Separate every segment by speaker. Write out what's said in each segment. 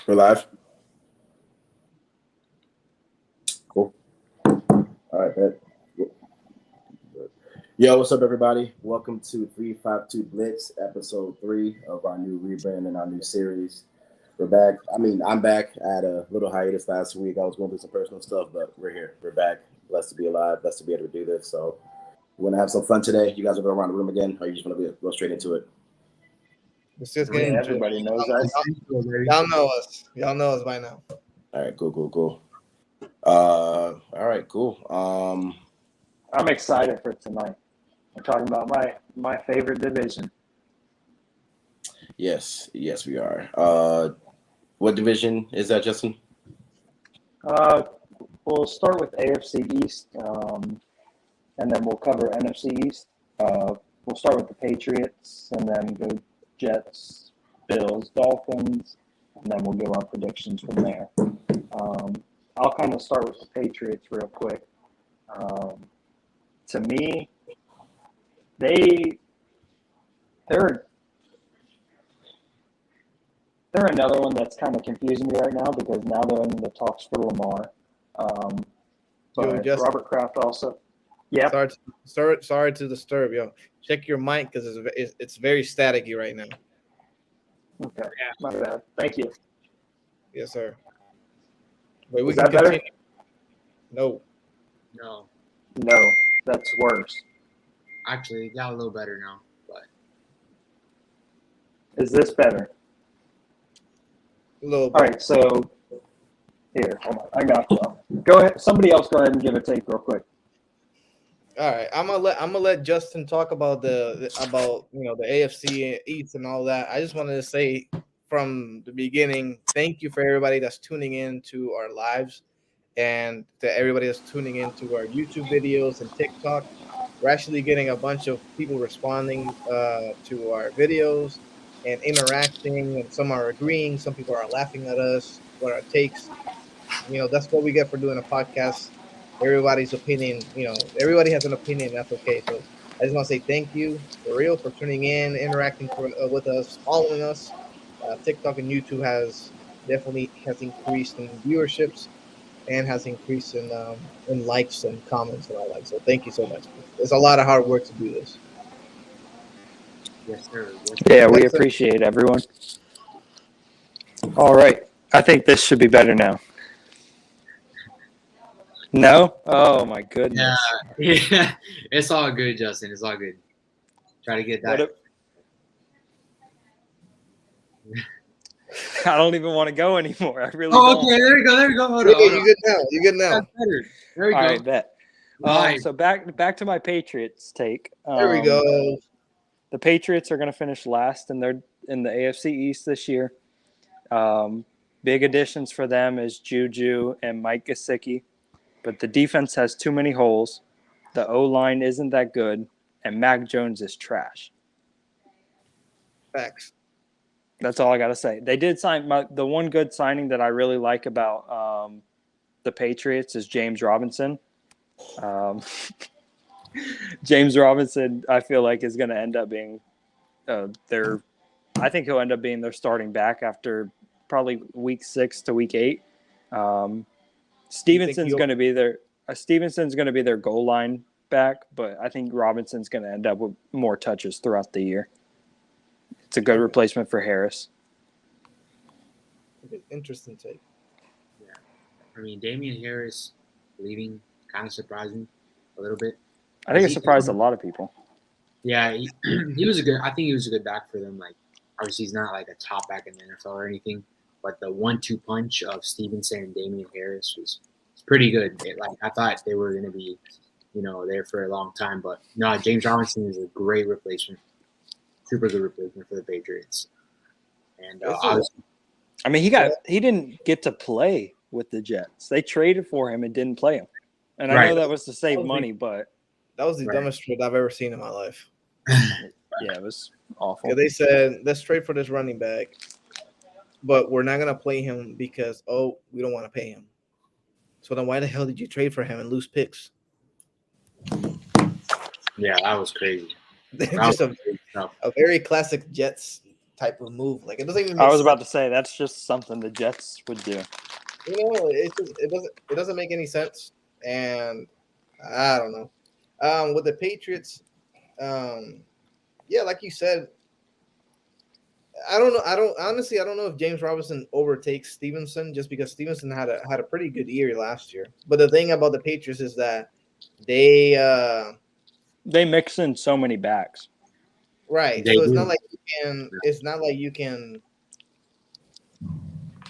Speaker 1: We're live. Cool. All right, bet. Yo, what's up, everybody? Welcome to 352 Blitz, episode 3 of our new rebrand and our new series. We're back. I'm back. I had a little hiatus last week. I was going through some personal stuff, but we're here. We're back. Blessed to be alive. Blessed to be able to do this. So, we want to have some fun today. You guys are going around the room again, or you just want to go straight into it?
Speaker 2: Let's just get into
Speaker 3: everybody
Speaker 2: it.
Speaker 3: knows us.
Speaker 2: Y'all know us. Y'all know us by now.
Speaker 1: All right, cool. All right, cool.
Speaker 3: I'm excited for tonight. We're talking about my favorite division.
Speaker 1: Yes, we are. What division is that, Justin?
Speaker 3: We'll start with AFC East, and then we'll cover NFC East. We'll start with the Patriots, and then go Jets, Bills, Dolphins, and then we'll give our predictions from there. I'll kind of start with the Patriots real quick. To me, they're another one that's kind of confusing me right now because now they're in the talks for Lamar. But Robert Kraft also. Yeah.
Speaker 2: Sorry to disturb, yo. Check your mic because it's very staticky right now.
Speaker 3: Okay, my bad. Thank you.
Speaker 2: Yes, sir. Wait,
Speaker 3: Is that better?
Speaker 2: No,
Speaker 3: that's worse.
Speaker 4: Actually, it got a little better now, but
Speaker 3: Is this better?
Speaker 2: a little bit.
Speaker 3: All right, so here, hold on. I got you. Go ahead. Somebody else go ahead and give a take real quick.
Speaker 2: All right, I'm gonna let Justin talk about the AFC East and all that. I just wanted to say from the beginning, thank you for everybody that's tuning in to our lives and to everybody that's tuning into our YouTube videos and TikTok. We're actually getting a bunch of people responding to our videos and interacting, and some are agreeing, some people are laughing at us, what our takes. That's what we get for doing a podcast. Everybody's opinion, everybody has an opinion. That's okay. So I just want to say thank you for real for tuning in, interacting with us, following us. TikTok and YouTube has increased in viewerships and has increased in likes and comments and all that. So thank you so much. It's a lot of hard work to do this.
Speaker 4: yes, sir.
Speaker 5: Yeah, we appreciate everyone. All right. I think this should be better now. No? Oh, my goodness.
Speaker 4: Yeah, it's all good, Justin. It's all good. Try to get that.
Speaker 5: I don't even want to go anymore. I really
Speaker 4: Oh,
Speaker 5: don't.
Speaker 4: okay. There we go. Hold
Speaker 2: Hey,
Speaker 4: on.
Speaker 2: you good now.
Speaker 4: That's better. There we
Speaker 5: All
Speaker 4: go.
Speaker 5: right, bet.
Speaker 4: Right.
Speaker 5: So back to my Patriots take.
Speaker 2: There we go.
Speaker 5: The Patriots are going to finish last in the AFC East this year. Big additions for them is Juju and Mike Gesicki, but the defense has too many holes. The O-line isn't that good, and Mac Jones is trash.
Speaker 2: Facts.
Speaker 5: That's all I got to say. They did sign the one good signing that I really like about the Patriots is James Robinson. James Robinson, I feel like, is going to end up being I think he'll end up being their starting back after probably week 6 to week 8. Stevenson's going to be their goal line back, but I think Robinson's going to end up with more touches throughout the year. It's a good replacement for Harris.
Speaker 2: Interesting take.
Speaker 4: Yeah. I mean, Damian Harris leaving kind of surprised me a little bit.
Speaker 5: I think it surprised a lot of people.
Speaker 4: Yeah, he was I think he was a good back for them. Like, obviously he's not like a top back in the NFL or anything, but the 1-2 punch of Stevenson and Damian Harris was pretty good. I thought they were going to be, there for a long time, but no, James Robinson is a great replacement. Super good replacement for the Patriots. And
Speaker 5: he didn't get to play with the Jets. They traded for him and didn't play him. And I know that was to save money, but
Speaker 2: that was the dumbest trade I've ever seen in my life.
Speaker 5: Yeah, it was awful.
Speaker 2: Yeah, they said, let's trade for this running back, but we're not going to play him because, we don't want to pay him. So then why the hell did you trade for him and lose picks?
Speaker 4: Yeah, that was crazy.
Speaker 2: Just a very classic Jets type of move. Like it doesn't even.
Speaker 5: I was about to say that's just something the Jets would do.
Speaker 2: It doesn't make any sense, and I don't know. With the Patriots, yeah, like you said, I don't know. I don't know if James Robinson overtakes Stevenson just because Stevenson had a pretty good year last year. But the thing about the Patriots is that they
Speaker 5: mix in so many backs.
Speaker 2: Right.
Speaker 4: They
Speaker 2: So it's
Speaker 4: do.
Speaker 2: not like you can. It's not like you can.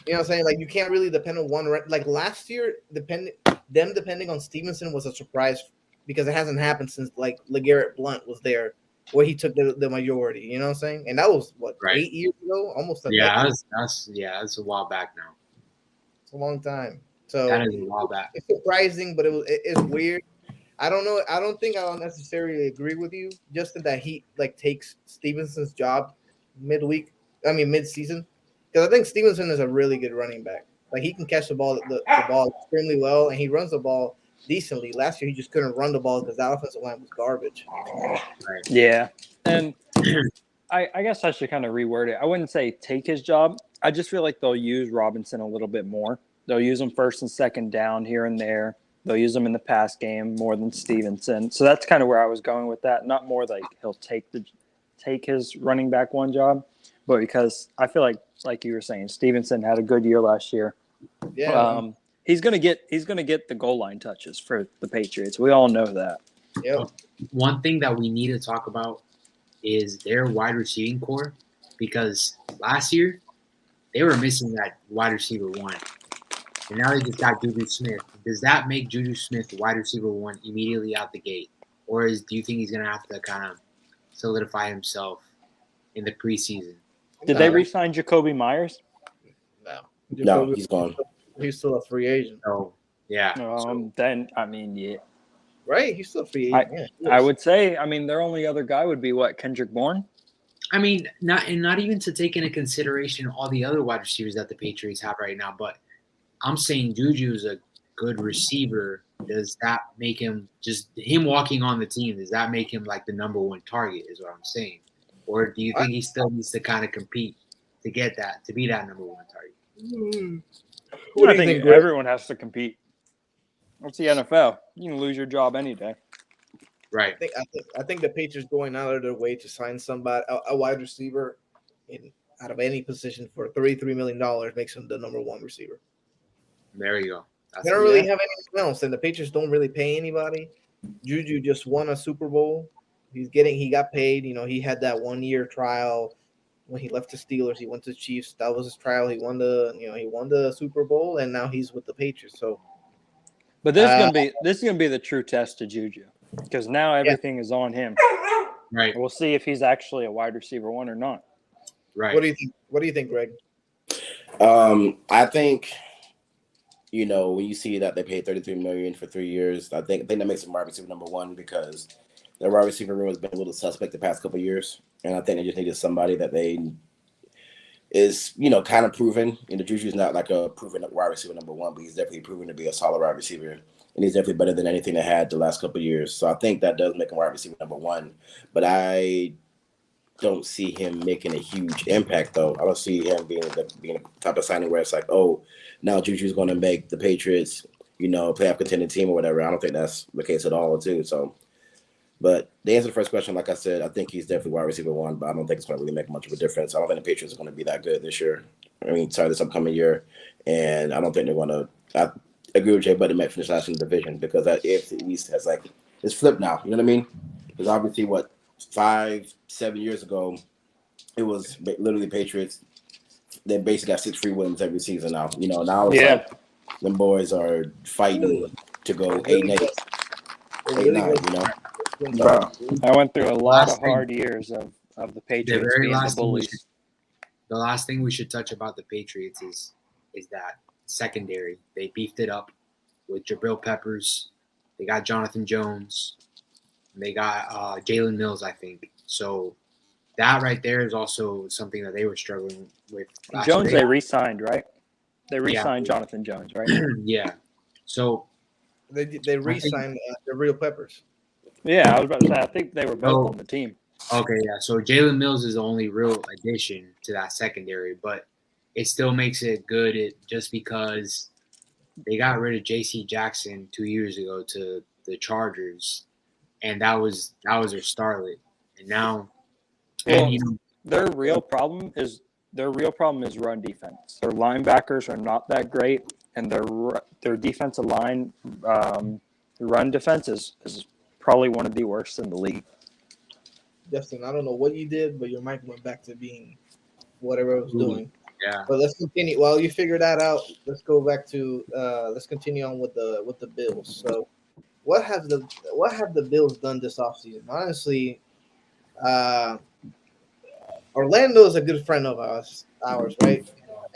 Speaker 2: You know what I'm saying? Like you can't really depend on one. Like last year, depending on Stevenson was a surprise because it hasn't happened since like LeGarrette Blount was there, where he took the majority. You know what I'm saying? And that was what
Speaker 4: Right.
Speaker 2: 8 years ago, almost a
Speaker 4: Yeah,
Speaker 2: decade.
Speaker 4: that's a while back now.
Speaker 2: It's a long time. So
Speaker 4: That is a while back.
Speaker 2: it's surprising, but it's weird. I don't know. I don't think I'll necessarily agree with you, Justin, that he like takes Stevenson's job mid-season. Because I think Stevenson is a really good running back. Like he can catch the ball extremely well, and he runs the ball decently. Last year he just couldn't run the ball because the offensive line was garbage.
Speaker 4: Right.
Speaker 5: Yeah, and I guess I should kind of reword it. I wouldn't say take his job. I just feel like they'll use Robinson a little bit more. They'll use him first and second down here and there. They'll use him in the pass game more than Stevenson. So that's kind of where I was going with that. Not more like he'll take his running back one job, but because I feel like you were saying, Stevenson had a good year last year.
Speaker 2: Yeah.
Speaker 5: He's gonna get the goal line touches for the Patriots. We all know that.
Speaker 2: Yep.
Speaker 4: One thing that we need to talk about is their wide receiving core, because last year they were missing that wide receiver one, and now they just got Juju Smith. Does that make Juju Smith wide receiver one immediately out the gate, or do you think he's gonna have to kind of solidify himself in the preseason?
Speaker 5: Did they re-sign Jacoby Myers?
Speaker 1: No, he's gone.
Speaker 2: He's still a free agent.
Speaker 4: Oh, yeah.
Speaker 5: Then I mean, yeah.
Speaker 2: Right? He's still a free agent.
Speaker 5: I would say, I mean, their only other guy would be what, Kendrick Bourne?
Speaker 4: I mean, not even to take into consideration all the other wide receivers that the Patriots have right now, but I'm saying Juju is a good receiver. Does that make him just him walking on the team? Does that make him like the number one target? Is what I'm saying, or do you think he still needs to kind of compete to get that to be that number one target?
Speaker 5: I think everyone has to compete. It's the NFL. You can lose your job any day.
Speaker 4: Right.
Speaker 2: I think the Patriots going out of their way to sign somebody, a wide receiver, out of any position for $33 million makes him the number one receiver.
Speaker 4: There you go.
Speaker 2: They don't really have anything else, and the Patriots don't really pay anybody. Juju just won a Super Bowl. He got paid. You know, he had that 1 year trial when he left the Steelers. He went to the Chiefs. That was his trial. He won the Super Bowl, and now he's with the Patriots. So,
Speaker 5: but this is gonna be the true test to Juju, because now everything is on him.
Speaker 4: Right.
Speaker 5: We'll see if he's actually a wide receiver one or not.
Speaker 4: Right.
Speaker 2: What do you think, Greg?
Speaker 1: I think, you know, when you see that they paid $33 million for 3 years, I think that makes him wide receiver number one, because their wide receiver room has been a little suspect the past couple of years, and I think they just needed somebody that is, you know, kind of proven. You know, Juju's not like a proven wide receiver number one, but he's definitely proven to be a solid wide receiver, and he's definitely better than anything they had the last couple of years. So I think that does make him wide receiver number one, but I don't see him making a huge impact, though. I don't see him being the type of signing where it's like, oh, now Juju's going to make the Patriots, you know, playoff contending team or whatever. I don't think that's the case at all, too. So, but to answer the first question, like I said, I think he's definitely wide receiver one, but I don't think it's going to really make much of a difference. I don't think the Patriots are going to be that good this year. This upcoming year, and I don't think they're going to. I agree with Jay, but they might finish last in the division, because that AFC East has it's flipped now. You know what I mean? Because obviously, 5-7 years ago, it was literally Patriots. They basically got 6 free wins every season now. You know, now it's like them boys are fighting to go 8-8, 8-9. You know.
Speaker 5: Bro, I went through a lot of hard years of the Patriots being the bullies.
Speaker 4: The last thing we should touch about the Patriots is that secondary. They beefed it up with Jabril Peppers. They got Jonathan Jones. They got Jalen Mills, I think. So that right there is also something that they were struggling with.
Speaker 5: Jones, they re-signed, right? They re-signed Jonathan Jones, right?
Speaker 4: Yeah. So
Speaker 2: they re-signed the Real Peppers.
Speaker 5: Yeah, I was about to say, I think they were both on the team.
Speaker 4: Okay, yeah. So Jalen Mills is the only real addition to that secondary, but it still makes it good just because they got rid of J.C. Jackson 2 years ago to the Chargers, and that was their starlet. And now,
Speaker 5: Well,
Speaker 4: and you know,
Speaker 5: their real problem is run defense. Their linebackers are not that great, and their defensive line run defense is probably one of the worst in the league.
Speaker 2: Justin, I don't know what you did, but your mic went back to being whatever it was doing.
Speaker 4: yeah.
Speaker 2: But let's continue. While you figure that out, let's go back to let's continue on with the Bills. So, what have the Bills done this offseason? Honestly, uh, Orlando is a good friend of ours, right?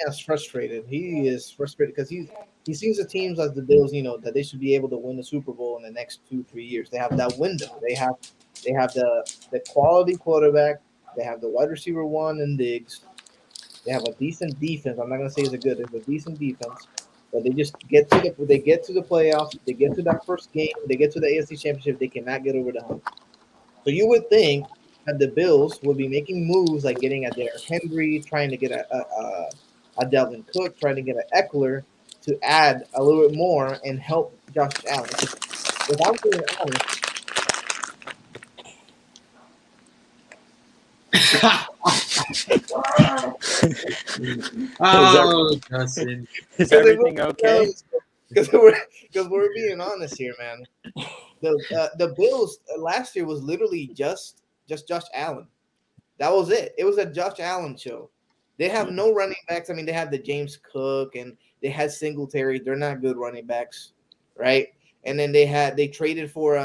Speaker 2: He's frustrated. He is frustrated because he sees the teams as the Bills, that they should be able to win the Super Bowl in the next 2-3 years. They have that window. They have the quality quarterback. They have the wide receiver one and Diggs. They have a decent defense. I'm not gonna say it's a decent defense, but they just get to the playoffs. They get to that first game. They get to the AFC Championship. They cannot get over the hump. So you would think that the Bills would be making moves like getting a Derrick Henry, trying to get a Delvin Cook, trying to get an Eckler to add a little bit more and help Josh Allen. If I'm being honest,
Speaker 4: Oh, Justin.
Speaker 5: Is everything okay?
Speaker 2: Because we're being honest here, man. The Bills last year was literally just Josh Allen. That was it. It was a Josh Allen show. They have no running backs. I mean, they have the James Cook and they had Singletary. They're not good running backs, right? And then they traded for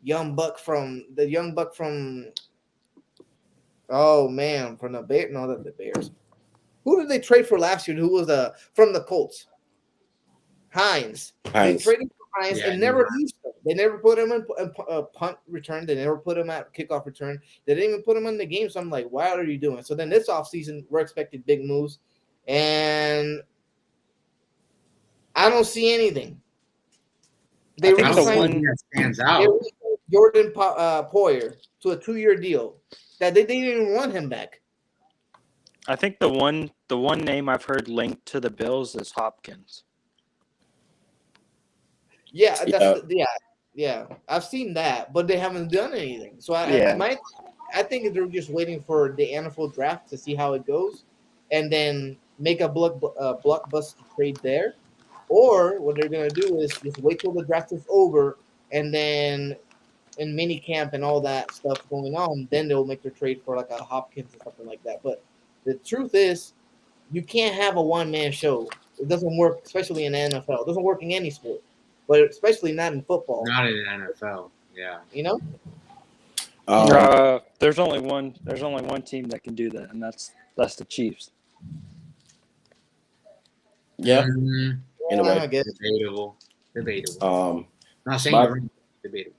Speaker 2: young buck from oh man, from the Bears. No, the Bears. Who did they trade for last year? Who was from the Colts? Hines. They traded for Hines and never used him. They never put him in punt return. They never put him at kickoff return. They didn't even put him in the game. So I'm like, what are you doing? So then this offseason, we're expecting big moves. And I don't see anything.
Speaker 4: I think the one that stands out.
Speaker 2: Jordan Poyer to a 2-year deal that they didn't even want him back.
Speaker 5: I think the one name I've heard linked to the Bills is Hopkins.
Speaker 2: Yeah, I've seen that, but they haven't done anything. So I think they're just waiting for the NFL draft to see how it goes, and then make a blockbuster trade there. Or what they're gonna do is just wait till the draft is over, and then in mini camp and all that stuff going on, then they'll make their trade for like a Hopkins or something like that. But the truth is, you can't have a one-man show. It doesn't work, especially in the NFL. It doesn't work in any sport, but especially not in football.
Speaker 4: Not in the NFL, yeah.
Speaker 2: You know?
Speaker 5: There's only one team that can do that, and that's the Chiefs.
Speaker 1: Yeah.
Speaker 4: Mm-hmm.
Speaker 1: In a way.
Speaker 2: I guess.
Speaker 4: Debatable. Not saying debatable.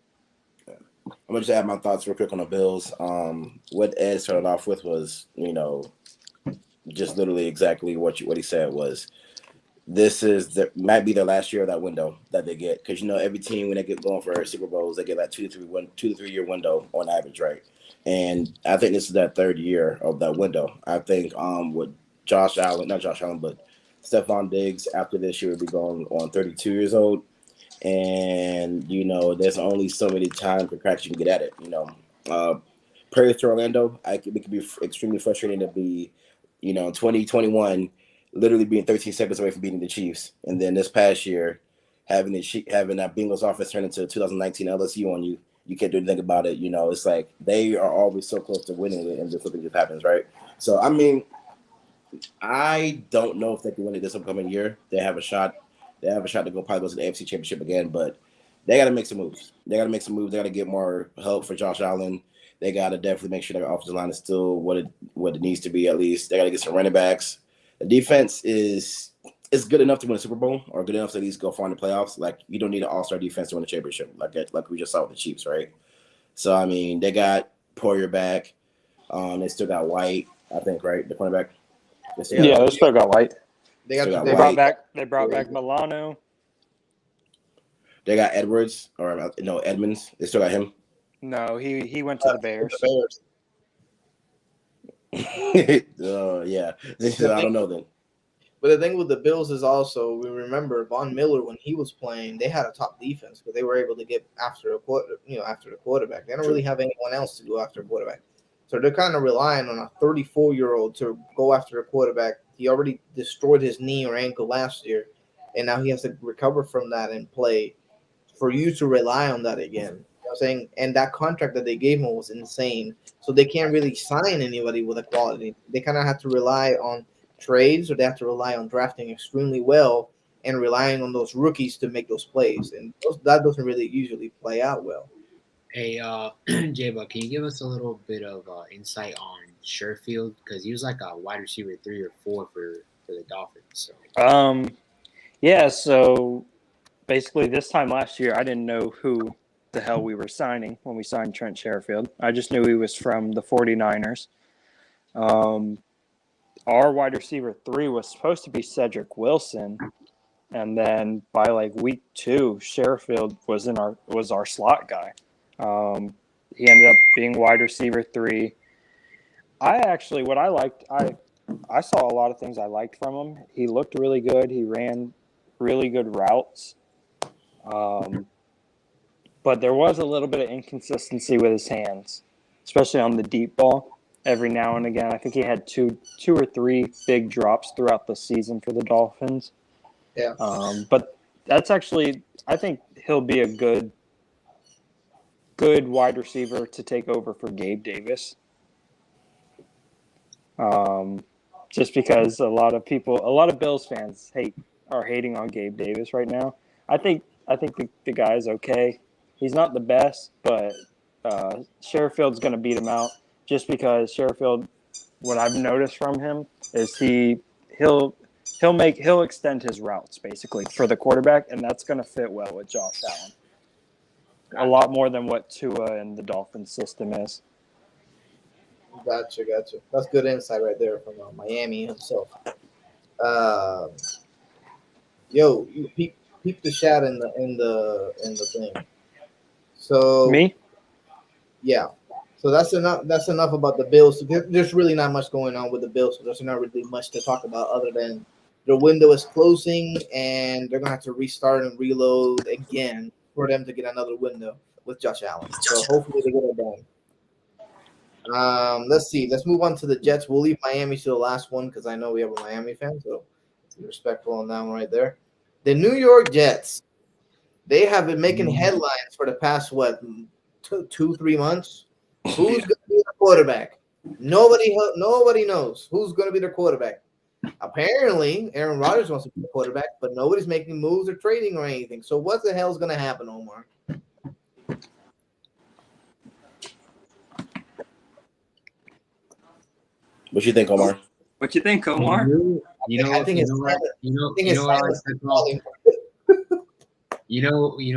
Speaker 1: I'm gonna just add my thoughts real quick on the Bills. What Ed started off with was, just literally exactly what he said was, might be their last year of that window that they get, because every team when they get going for Super Bowls they get that 2 to 3 year window on average, right? And I think this is that third year of that window. I think with not Josh Allen, but Stephon Diggs after this year will be going on 32 years old. And, there's only so many times or cracks you can get at it, Praise to Orlando. It could be extremely frustrating to be, in 2021, literally being 13 seconds away from beating the Chiefs. And then this past year, having that Bengals offense turn into 2019 LSU on you, you can't do anything about it. It's like they are always so close to winning it, and just something just happens, right? So, I mean, I don't know if they can win it this upcoming year. They have a shot. They have a shot to probably go to the AFC Championship again, but they got to make some moves. They got to get more help for Josh Allen. They got to definitely make sure their offensive line is still what it needs to be at least. They got to get some running backs. The defense is good enough to win a Super Bowl, or good enough to at least go far in the playoffs. Like, you don't need an all-star defense to win a championship, like we just saw with the Chiefs, right? So, I mean, they got Poyer back. They still got White, I think, right? The cornerback.
Speaker 5: They still got White.
Speaker 2: They
Speaker 5: brought back Milano.
Speaker 1: They got Edwards, Edmonds. They still got him.
Speaker 5: No, he went to the Bears.
Speaker 1: Yeah. I don't know then.
Speaker 2: But the thing with the Bills is also, we remember Von Miller when he was playing, they had a top defense because they were able to get after after the quarterback. They don't really have anyone else to go after a quarterback, so they're kind of relying on a 34-year-old to go after a quarterback. He already destroyed his knee or ankle last year, and now he has to recover from that and play. For you to rely on that again, you know what I'm saying? And that contract that they gave him was insane, so they can't really sign anybody with a quality. They kind of have to rely on trades, or they have to rely on drafting extremely well and relying on those rookies to make those plays, and that doesn't really usually play out well.
Speaker 4: Hey, J-Buck, can you give us a little bit of insight on Sherfield? Because he was like a wide receiver 3 or 4 for the Dolphins. So.
Speaker 5: Yeah, so basically this time last year, I didn't know who the hell we were signing when we signed Trent Sherfield. I just knew he was from the 49ers. Our wide receiver 3 was supposed to be Cedric Wilson, and then by like week 2, Sherfield was our slot guy. He ended up being wide receiver 3. I saw a lot of things I liked from him. He looked really good. He ran really good routes. But there was a little bit of inconsistency with his hands, especially on the deep ball. Every now and again, I think he had two or three big drops throughout the season for the Dolphins.
Speaker 2: Yeah.
Speaker 5: But that's actually, I think he'll be a good wide receiver to take over for Gabe Davis. Just because a lot of Bills fans are hating on Gabe Davis right now. I think the guy's okay. He's not the best, but Sherfield's going to beat him out. Just because Sherfield, what I've noticed from him is he'll extend his routes basically for the quarterback, and that's going to fit well with Josh Allen. A lot more than what Tua and the Dolphins system is.
Speaker 2: Gotcha. That's good insight right there from Miami himself. Yo, you peep the chat in the thing. So
Speaker 5: Me?
Speaker 2: Yeah. So that's enough about the Bills. There's really not much going on with the Bills. So there's not really much to talk about other than the window is closing and they're gonna have to restart and reload again for them to get another window with Josh Allen. So hopefully they get it done. Let's see. Let's move on to the Jets. We'll leave Miami to the last one because I know we have a Miami fan, so be respectful on that one right there. The New York Jets. They have been making headlines for the past 2-3 months. Who's going to be the quarterback? Nobody knows who's going to be their quarterback. Apparently, Aaron Rodgers wants to be the quarterback, but nobody's making moves or trading or anything. So what the hell is going to happen, Omar?
Speaker 1: What you think, Omar?
Speaker 5: What you think, Omar?
Speaker 4: You know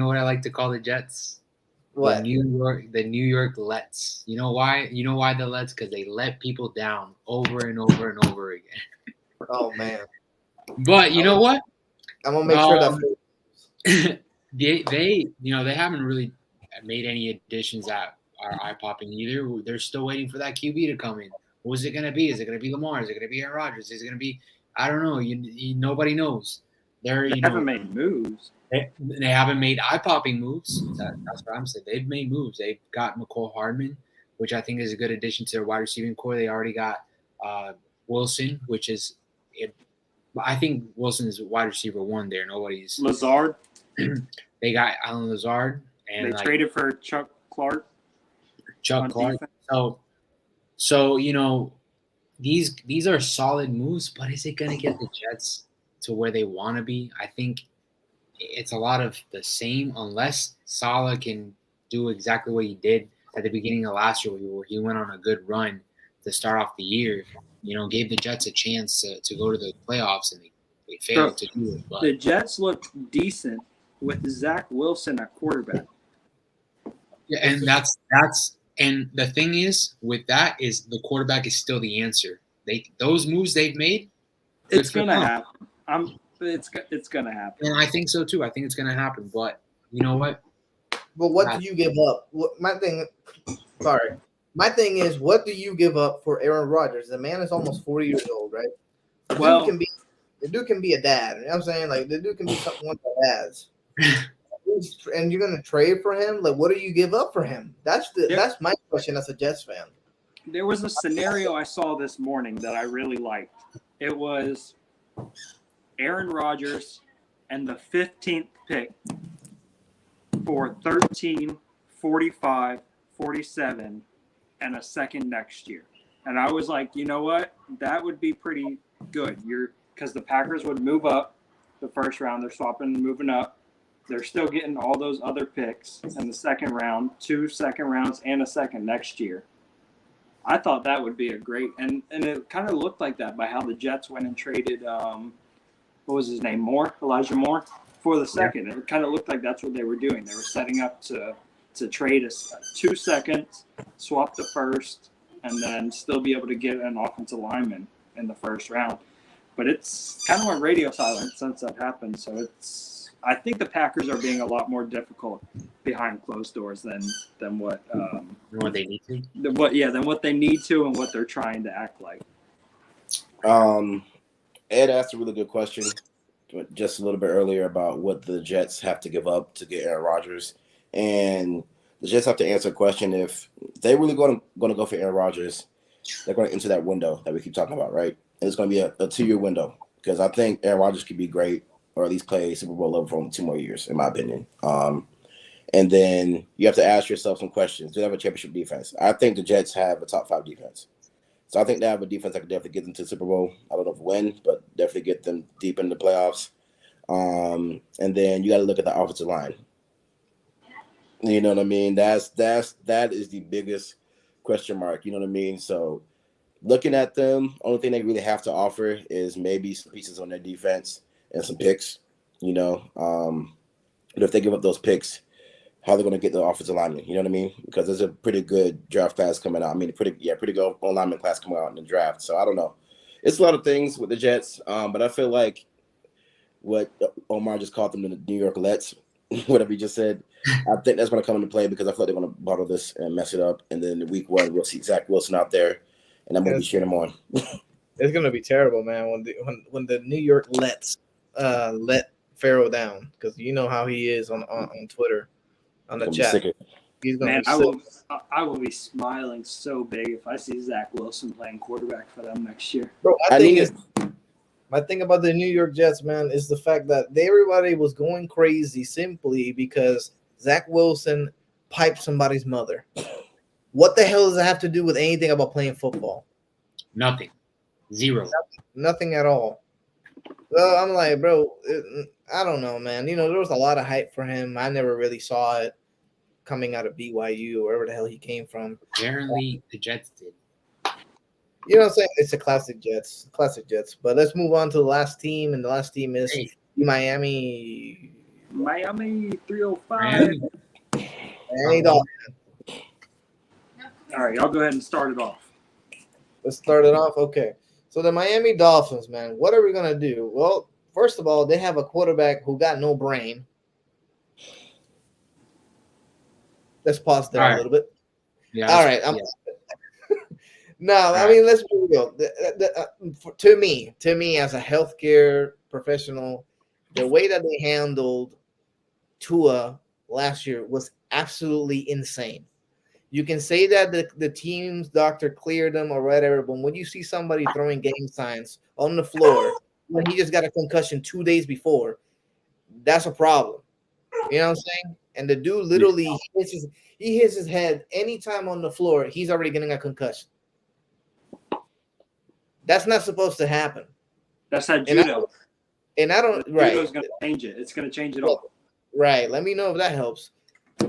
Speaker 4: what I like to call the Jets?
Speaker 2: What?
Speaker 4: The New York Lets. You know why? You know why the Lets? Because they let people down over and over and over again.
Speaker 2: Oh man!
Speaker 4: But you know what?
Speaker 2: I'm gonna make sure that
Speaker 4: they haven't really made any additions that are eye popping either. They're still waiting for that QB to come in. Who's it gonna be? Is it gonna be Lamar? Is it gonna be Aaron Rodgers? Is it gonna be? I don't know. Nobody knows.
Speaker 5: They haven't made moves.
Speaker 4: They haven't made eye-popping moves. That's what I'm saying. They've made moves. They've got McCole Hardman, which I think is a good addition to their wide receiving core. They already got Wilson, which is I think Wilson is wide receiver 1 there. Nobody's
Speaker 5: Lazard.
Speaker 4: They got Alan Lazard, and
Speaker 5: they traded for Chuck Clark.
Speaker 4: So these are solid moves, but is it going to get the Jets to where they want to be? I think it's a lot of the same unless Saleh can do exactly what he did at the beginning of last year where he went on a good run to start off the year, gave the Jets a chance to go to the playoffs, and they failed to do it. But
Speaker 5: the Jets looked decent with Zach Wilson at quarterback.
Speaker 4: Yeah, and that's and the thing is with that is the quarterback is still the answer. Those moves they've made,
Speaker 5: it's gonna happen. It's gonna happen.
Speaker 4: And I think so too. I think it's gonna happen. But you know what?
Speaker 2: But what do you give up? My thing is, what do you give up for Aaron Rodgers? The man is almost 40 years old, right?
Speaker 3: Well,
Speaker 2: The dude can be a dad. You know what I'm saying? Like, the dude can be something one of the dads. And you're gonna trade for him? Like, what do you give up for him? That's my question as a Jets fan.
Speaker 3: there was a scenario I saw this morning that I really liked. It was Aaron Rodgers and the 15th pick for 13, 45, 47, and a second next year. And I was like, you know what? That would be pretty good. Because the Packers would move up the first round. They're swapping and moving up. They're still getting all those other picks in the second round, 2 second rounds, and a second next year. I thought that would be a great – and it kind of looked like that by how the Jets went and traded what was his name, Elijah Moore, for the second. Yeah. It kind of looked like that's what they were doing. They were setting up to trade 2 seconds, swap the first, and then still be able to get an offensive lineman in the first round. But it's kind of on radio silence since that happened. So I think the Packers are being a lot more difficult behind closed doors than what
Speaker 4: they need to.
Speaker 3: Than what they need to and what they're trying to act like.
Speaker 1: Ed asked a really good question just a little bit earlier about what the Jets have to give up to get Aaron Rodgers, and the Jets have to answer a question if they really going to go for Aaron Rodgers. They're going to enter that window that we keep talking about, right? And it's going to be a 2-year window because I think Aaron Rodgers could be great or at least play Super Bowl level for 2 more years, in my opinion. And then you have to ask yourself some questions. Do they have a championship defense? I think the Jets have a top 5 defense. So I think they have a defense that could definitely get them to the Super Bowl. I don't know if when, but definitely get them deep in the playoffs. And then you got to look at the offensive line. You know what I mean? That is the biggest question mark. You know what I mean? So looking at them, only thing they really have to offer is maybe some pieces on their defense and some picks. You know, but if they give up those picks, how are they going to get the offensive lineman? You know what I mean? Because there's a pretty good draft class coming out. I mean, pretty good lineman class coming out in the draft. So I don't know. It's a lot of things with the Jets, but I feel like what Omar just called them the New York Lets, whatever he just said, I think that's going to come into play because I feel like they're going to bottle this and mess it up. And then in week 1, we'll see Zach Wilson out there, and I'm going to be cheering him on.
Speaker 2: It's going to be terrible, man, when the New York Lets let Pharaoh down, because you know how he is on Twitter. On the chat, he's gonna
Speaker 3: I will be smiling so big if I see Zach Wilson playing quarterback for them next year.
Speaker 2: Bro, my thing about the New York Jets, man, is the fact that everybody was going crazy simply because Zach Wilson piped somebody's mother. What the hell does that have to do with anything about playing football?
Speaker 4: Nothing. Zero.
Speaker 2: Nothing at all. So I'm like, bro, I don't know, man. You know, there was a lot of hype for him. I never really saw it coming out of BYU or wherever the hell he came from.
Speaker 4: Apparently, the Jets did.
Speaker 2: You know what I'm saying? It's a classic Jets. But let's move on to the last team, and the last team is Miami
Speaker 3: 305.
Speaker 2: Miami Dolphins.
Speaker 3: All right, y'all go ahead and start it off.
Speaker 2: Let's start it off. Okay. So the Miami Dolphins, man, what are we going to do? Well, first of all, they have a quarterback who got no brain. Let's pause there a little bit.
Speaker 4: Yeah.
Speaker 2: All right. I mean, let's be real. To me, as a healthcare professional, the way that they handled Tua last year was absolutely insane. You can say that the team's doctor cleared them or whatever, but when you see somebody throwing gang signs on the floor when he just got a concussion 2 days before, that's a problem. You know what I'm saying? And the dude literally he hits his head anytime on the floor, he's already getting a concussion. That's not supposed to happen.
Speaker 3: That's not judo.
Speaker 2: Judo's
Speaker 3: going to change it. It's going to change it all.
Speaker 2: Right. Let me know if that helps.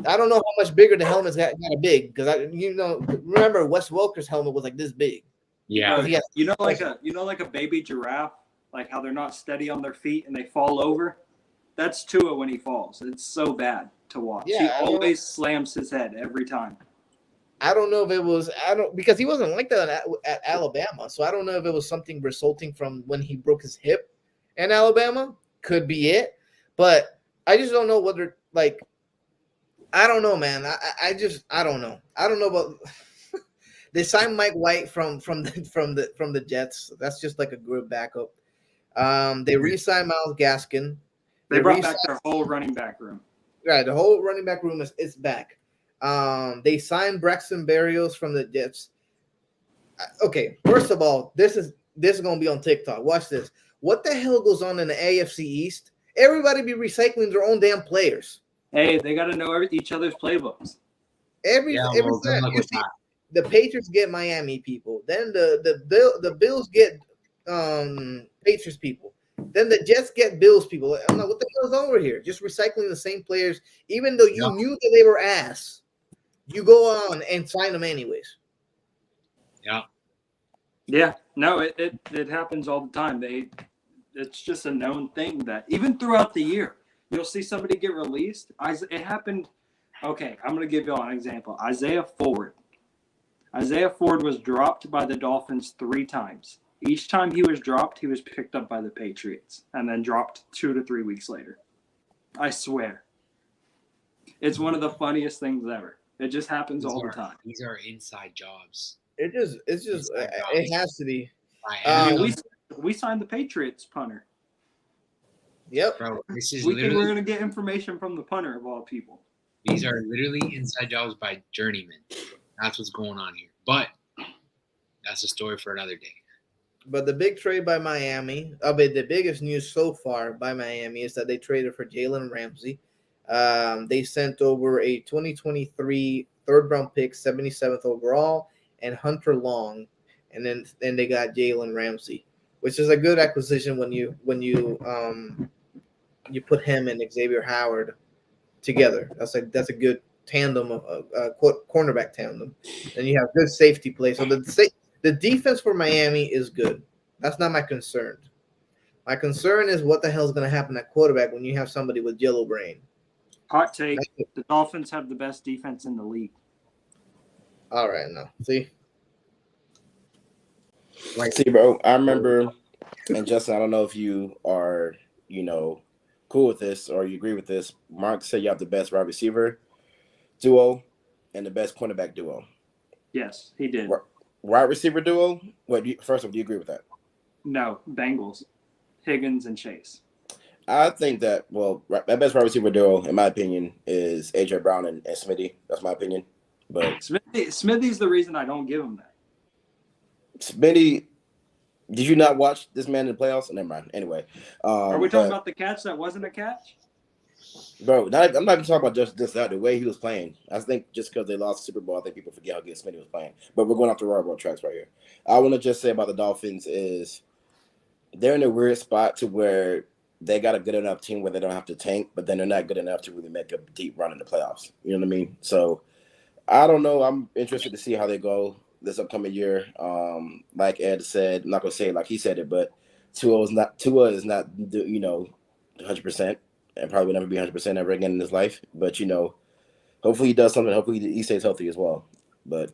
Speaker 2: I don't know how much bigger the helmet's got big because remember Wes Welker's helmet was like this big.
Speaker 4: Yeah.
Speaker 3: Like a baby giraffe, like how they're not steady on their feet and they fall over. That's Tua when he falls. It's so bad to watch. Yeah, he always slams his head every time.
Speaker 2: I don't know if it was because he wasn't like that at Alabama. So I don't know if it was something resulting from when he broke his hip in Alabama. Could be it, but I just don't know whether I don't know, man. I don't know. I don't know about. They signed Mike White from the Jets. That's just like a good backup. They re-signed Myles Gaskin.
Speaker 3: They brought back their whole running back room.
Speaker 2: Right, the whole running back room is back. They signed Braxton Berrios from the Jets. Okay, first of all, this is gonna be on TikTok. Watch this. What the hell goes on in the AFC East? Everybody be recycling their own damn players.
Speaker 3: Hey, they got to know each other's playbooks.
Speaker 2: Every time you see, the Patriots get Miami people, then the Bills get Patriots people, then the Jets get Bills people. I'm like, what the hell is over here? Just recycling the same players, even though you knew that they were ass. You go on and sign them anyways.
Speaker 3: Yeah. No, it happens all the time. It's just a known thing that even throughout the year, you'll see somebody get released. It happened. Okay, I'm going to give you all an example. Isaiah Ford was dropped by the Dolphins 3 times. Each time he was dropped, he was picked up by the Patriots and then dropped 2 to 3 weeks later. I swear. It's one of the funniest things ever. It just happens all the time.
Speaker 4: These are inside jobs.
Speaker 2: It has to be.
Speaker 3: We signed the Patriots punter.
Speaker 2: Yep.
Speaker 4: Bro, this is
Speaker 3: we think we're going to get information from the punter of all people.
Speaker 4: These are literally inside jobs by journeymen. That's what's going on here. But that's a story for another day.
Speaker 2: But the big trade by Miami, the biggest news so far by Miami is that they traded for Jalen Ramsey. They sent over a 2023 third-round pick, 77th overall, and Hunter Long, and then they got Jalen Ramsey, which is a good acquisition when you put him and Xavier Howard together. That's a good tandem of cornerback tandem, and you have good safety play. So the defense for Miami is good. That's not my concern. My concern is what the hell is going to happen at quarterback when you have somebody with yellow brain.
Speaker 3: Hot take: the Dolphins have the best defense in the league.
Speaker 2: All right, now see,
Speaker 1: bro. I remember, and Justin, I don't know if you are, cool with this or you agree with this. Mark said you have the best wide receiver duo and the best cornerback duo.
Speaker 3: Yes, he did.
Speaker 1: Wide receiver duo. First of all, do you agree with that?
Speaker 3: No, Bengals, Higgins and Chase.
Speaker 1: I think that my best wide receiver duo, in my opinion, is AJ Brown and Smitty. That's my opinion. But
Speaker 3: Smitty's the reason I don't give him that.
Speaker 1: Smitty, did you not watch this man in the playoffs? Never mind. Anyway,
Speaker 3: are we talking about the catch that wasn't a catch?
Speaker 1: Bro, I'm not even talking about just that. The way he was playing, I think just because they lost the Super Bowl, I think people forget how good Smitty was playing. But we're going off the railroad tracks right here. I want to just say about the Dolphins is they're in a weird spot to where they got a good enough team where they don't have to tank, but then they're not good enough to really make a deep run in the playoffs. You know what I mean? So I don't know. I'm interested to see how they go this upcoming year. Like Ed said, I'm not gonna say it like he said it, but Tua is not 100%, and probably will never be 100% ever again in his life. But hopefully he does something. Hopefully he stays healthy as well. But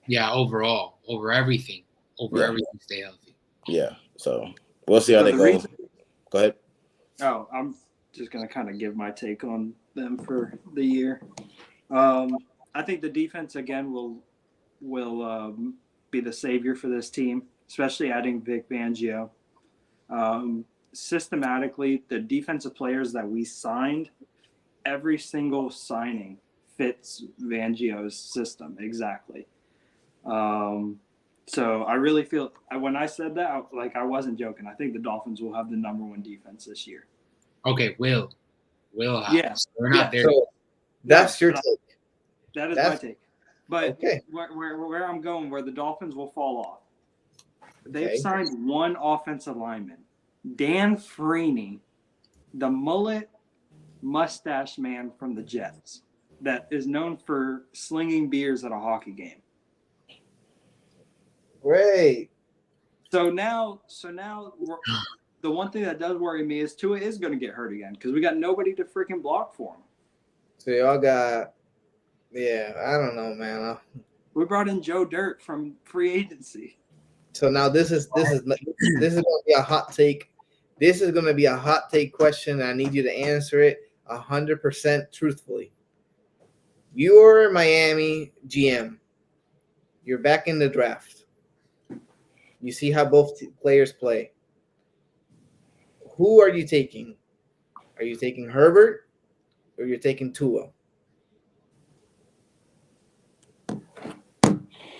Speaker 4: yeah, overall, over everything, stay healthy.
Speaker 1: Yeah. So we'll see how they go. Go ahead.
Speaker 3: Oh, I'm just gonna kind of give my take on them for the year. I think the defense again will be the savior for this team, especially adding Vic Fangio. Systematically, the defensive players that we signed, every single signing fits Fangio's system exactly. So I really feel when I said that, I wasn't joking. I think the Dolphins will have the number 1 defense this year.
Speaker 4: Okay, will have.
Speaker 3: Yeah,
Speaker 4: we're not there.
Speaker 2: So that's your take.
Speaker 3: That is my take. But
Speaker 2: okay.
Speaker 3: where I'm going, where the Dolphins will fall off, they've signed 1 offensive lineman, Dan Freeney, the mullet mustache man from the Jets, that is known for slinging beers at a hockey game.
Speaker 2: Great.
Speaker 3: So now, the one thing that does worry me is Tua is going to get hurt again because we got nobody to freaking block for him.
Speaker 2: So y'all got, I don't know, man.
Speaker 3: We brought in Joe Dirt from free agency.
Speaker 2: So now this is going to be a hot take. This is going to be a hot take question. I need you to answer it 100% truthfully. You're Miami GM. You're back in the draft. You see how both players play. Who are you taking? Are you taking Herbert or you're taking Tua?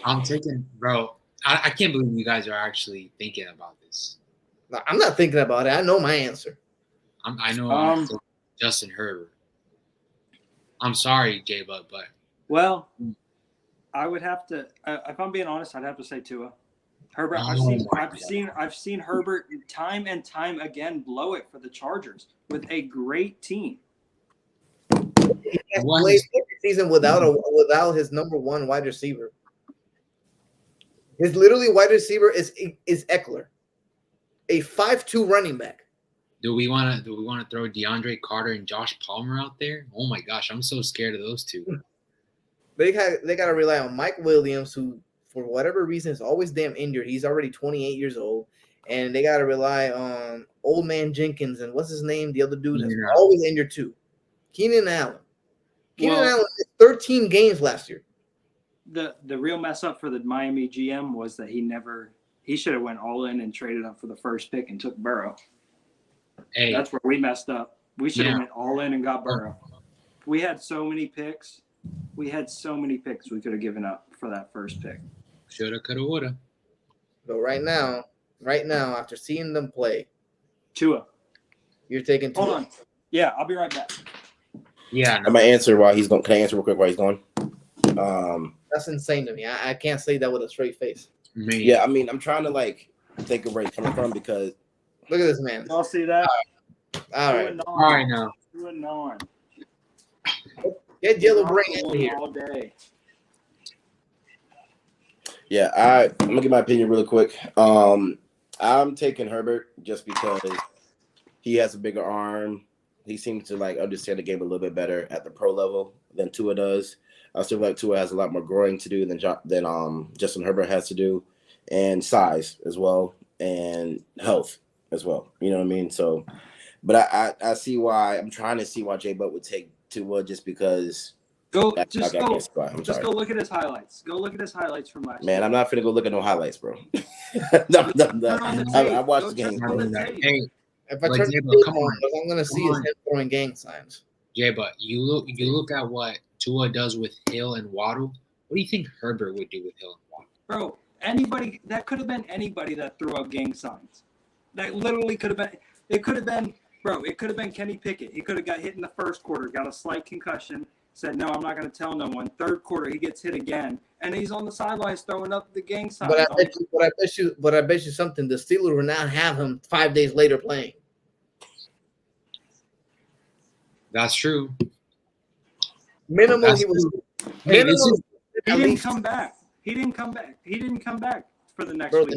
Speaker 4: I'm taking, bro. I can't believe you guys are actually thinking about this.
Speaker 2: No, I'm not thinking about it. I know my answer.
Speaker 4: I know I'm taking Justin Herbert. I'm sorry, Jay, but
Speaker 5: Well, I would have to. If I'm being honest, I'd have to say Tua. Herbert. I've seen Herbert time and time again blow it for the Chargers with a great team.
Speaker 2: He has played every season without his number one wide receiver. His literally wide receiver is Eckler, a 5'2" running back.
Speaker 4: Do we want to throw DeAndre Carter and Josh Palmer out there? Oh my gosh, I'm so scared of those two.
Speaker 2: They got to rely on Mike Williams, who for whatever reason is always damn injured. He's already 28 years old, and they got to rely on old man Jenkins and what's his name? The other dude is always injured too. Keenan Allen. Keenan Allen did 13 games last year.
Speaker 5: The real mess up for the Miami GM was that he should have went all in and traded up for the first pick and took Burrow.
Speaker 4: Hey,
Speaker 5: that's where we messed up. We should have went all in and got Burrow. We had so many picks. We could have given up for that first pick.
Speaker 4: Shoulda, coulda, woulda.
Speaker 2: But right now, after seeing them play,
Speaker 5: Tua,
Speaker 2: you're taking Tua.
Speaker 5: Hold on. Yeah, I'll be right back.
Speaker 4: Yeah,
Speaker 1: I'm gonna answer while he's going. Can I answer real quick while he's going?
Speaker 2: That's insane to me. I can't say that with a straight face.
Speaker 1: Yeah, I mean, I'm trying to think of where he's coming from because
Speaker 2: look at this man.
Speaker 5: Y'all see that?
Speaker 2: All right.
Speaker 4: All right now.
Speaker 2: Get Yellow Brain in here
Speaker 5: all day.
Speaker 1: Yeah, I'm gonna give my opinion really quick. I'm taking Herbert just because he has a bigger arm. He seems to understand the game a little bit better at the pro level than Tua does. I still feel like Tua has a lot more growing to do than Justin Herbert has to do, and size as well, and health as well. You know what I mean? So, but I see why. I'm trying to see why Jay Butt would take Tua just because.
Speaker 5: Go look at his highlights. Go look at his highlights from last year.
Speaker 1: Man, I'm not finna go look at no highlights, bro. No. I watched the game.
Speaker 4: Hey,
Speaker 2: if I turn the on, I'm gonna see his head throwing gang signs.
Speaker 4: Yeah, but you look at what Tua does with Hill and Waddle. What do you think Herbert would do with Hill and Waddle?
Speaker 5: Bro, anybody that could have been anybody that threw up gang signs. That literally could have been. It could have been, bro. It could have been Kenny Pickett. He could have got hit in the first quarter, got a slight concussion. Said, no, I'm not going to tell no one. Third quarter, he gets hit again, and he's on the sidelines throwing up the gang signs.
Speaker 2: But I bet you something. The Steelers will not have him 5 days later playing.
Speaker 4: That's true.
Speaker 2: Minimal.
Speaker 5: He didn't come back. He didn't come back for the next week.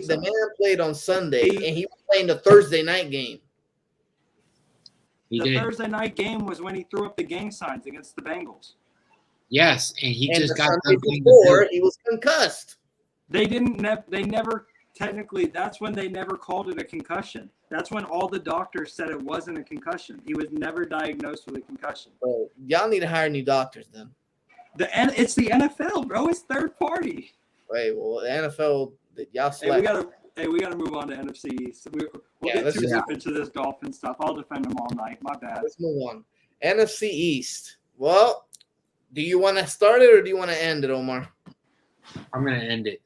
Speaker 2: The man played on Sunday, and he was playing the Thursday night game.
Speaker 5: Thursday night game was when he threw up the gang signs against the Bengals.
Speaker 4: Yes, and he just got
Speaker 2: done before he was concussed.
Speaker 5: They never technically. That's when they never called it a concussion. That's when all the doctors said it wasn't a concussion. He was never diagnosed with a concussion.
Speaker 2: Well, y'all need to hire new doctors then.
Speaker 5: It's the NFL, bro. It's third party.
Speaker 2: Wait, well, the NFL, y'all slept.
Speaker 5: We gotta move on to NFC. So we'll get too deep into this Dolphin stuff. I'll defend them all night. My bad.
Speaker 2: Let's move on. NFC East. Well, do you want to start it or do you want to end it, Omar?
Speaker 4: I'm gonna end it.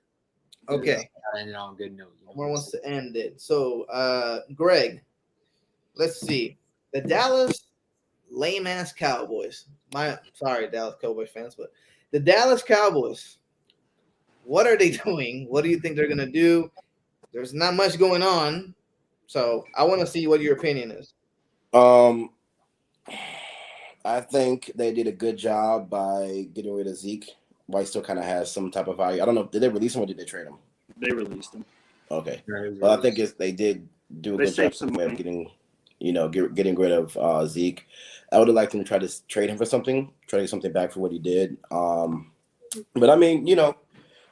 Speaker 2: Okay.
Speaker 4: End it on a good note.
Speaker 2: Omar wants to end it. So, Greg, let's see. The Dallas lame-ass Cowboys. Sorry, Dallas Cowboys fans, but the Dallas Cowboys. What are they doing? What do you think they're gonna do? There's not much going on, so I want to see what your opinion is.
Speaker 1: I think they did a good job by getting rid of Zeke. While he still kind of has some type of value. I don't know. Did they release him or did they trade him?
Speaker 5: They released him.
Speaker 1: Okay. Well, I think they did do a good job of getting rid of Zeke. I would have liked him to try to trade him for something, try to get something back for what he did. But I mean,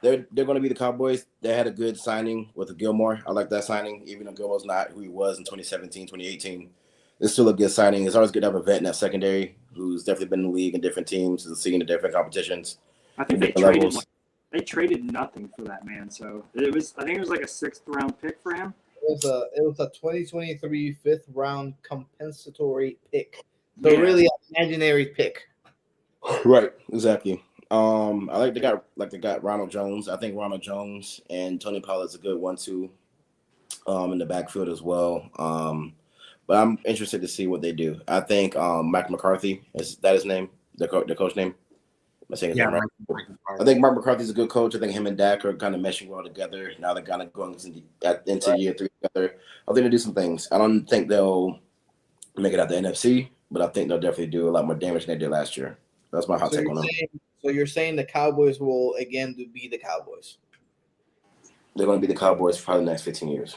Speaker 1: they're going to be the Cowboys. They had a good signing with Gilmore. I like that signing, even though Gilmore's not who he was in 2017, 2018. it's still a good signing. It's always good to have a vet in that secondary who's definitely been in the league in different teams and seen the different competitions.
Speaker 6: I think they traded nothing for that man. So I think it was like a 6th round pick for him.
Speaker 2: It was a 2023 5th round compensatory pick. So really an imaginary pick.
Speaker 1: Right, exactly. I like they got Ronald Jones. I think Ronald Jones and Tony Pollard's a good 1-2 in the backfield as well. But I'm interested to see what they do. I think Mike McCarthy, is that his name? The coach name? Am I saying his name right? I think Mark McCarthy's a good coach. I think him and Dak are kind of meshing well together. Now they're kind of going into year 3 together. I think they'll do some things. I don't think they'll make it out the NFC, but I think they'll definitely do a lot more damage than they did last year. That's my hot take on them.
Speaker 2: So you're saying the Cowboys will again be the Cowboys?
Speaker 1: They're going to be the Cowboys for probably the next 15 years.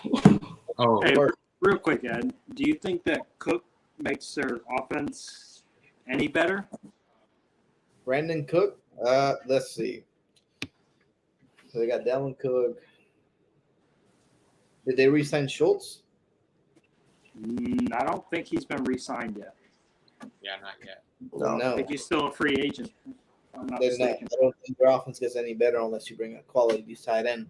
Speaker 6: Oh, hey, real quick, Ed. Do you think that Cook makes their offense any better?
Speaker 2: Brandon Cook? Let's see. So they got Dalvin Cook. Did they re-sign Schultz?
Speaker 6: I don't think he's been re-signed yet.
Speaker 4: Yeah, not yet.
Speaker 2: No.
Speaker 6: I think he's still a free agent. I'm not mistaken.
Speaker 2: I don't think their offense gets any better unless you bring a quality tight end.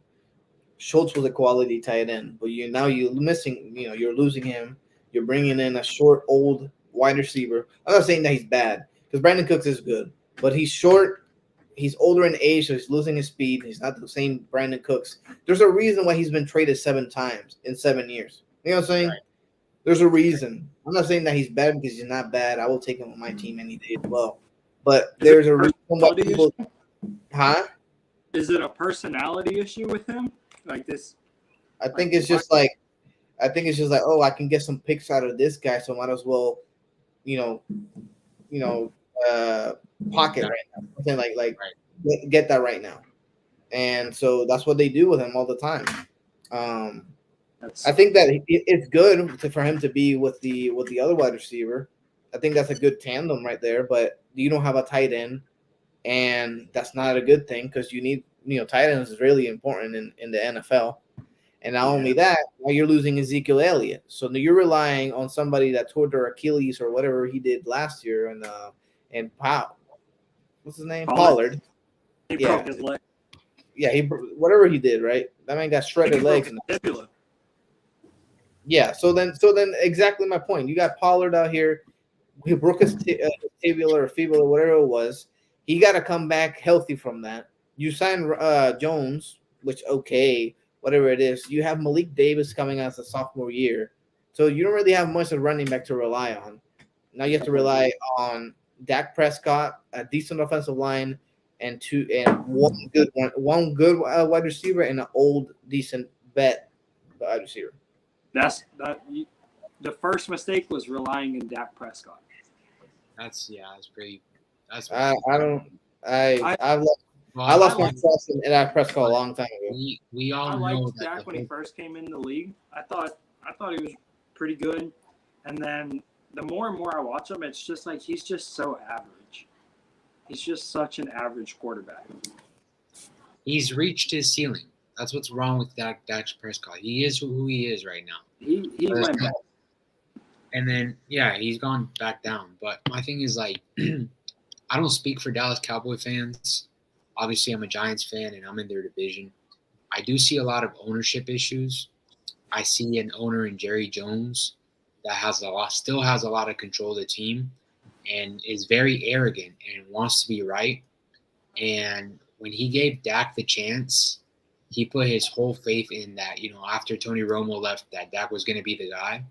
Speaker 2: Schultz was a quality tight end, but you're missing. You're losing him. You're bringing in a short, old wide receiver. I'm not saying that he's bad because Brandon Cooks is good, but he's short. He's older in age, so he's losing his speed. He's not the same Brandon Cooks. There's a reason why he's been traded 7 times in 7 years. You know what I'm saying? Right. There's a reason. I'm not saying that he's bad because he's not bad. I will take him on my team any day as well. But there's a reason why people. Huh?
Speaker 6: Is it a personality issue with him? Like this?
Speaker 2: I think it's just like, oh, I can get some picks out of this guy, so might as well, pocket right now. Something like get that right now. And so that's what they do with him all the time. I think that it's good for him to be with the other wide receiver. I think that's a good tandem right there. But you don't have a tight end, and that's not a good thing because you need tight ends is really important in the NFL. And not only that, now you're losing Ezekiel Elliott, so you're relying on somebody that tore their Achilles or whatever he did last year, and what's his name? Pollard.
Speaker 6: He broke his leg.
Speaker 2: Yeah, whatever he did, right? That man got shredded legs. Yeah, so then exactly my point. You got Pollard out here. He broke his tibia or fibula, whatever it was. He got to come back healthy from that. You signed Jones, which whatever it is. You have Malik Davis coming out as a sophomore year, so you don't really have much of running back to rely on. Now you have to rely on Dak Prescott, a decent offensive line, and one good wide receiver, and an old decent vet wide receiver.
Speaker 6: The first mistake was relying on Dak Prescott.
Speaker 4: That's pretty.
Speaker 2: I lost my trust in Dak Prescott a long time ago.
Speaker 4: We all
Speaker 6: I
Speaker 4: know
Speaker 6: liked Dak when he first came in the league. I thought he was pretty good, and then the more and more I watch him, it's just like he's just so average. He's just such an average quarterback.
Speaker 4: He's reached his ceiling. That's what's wrong with Dak Prescott. He is who he is right now.
Speaker 6: He went back.
Speaker 4: And then, he's gone back down. But my thing is, I don't speak for Dallas Cowboy fans. Obviously, I'm a Giants fan, and I'm in their division. I do see a lot of ownership issues. I see an owner in Jerry Jones that still has a lot of control of the team and is very arrogant and wants to be right. And when he gave Dak the chance, he put his whole faith in that, after Tony Romo left, that Dak was going to be the guy.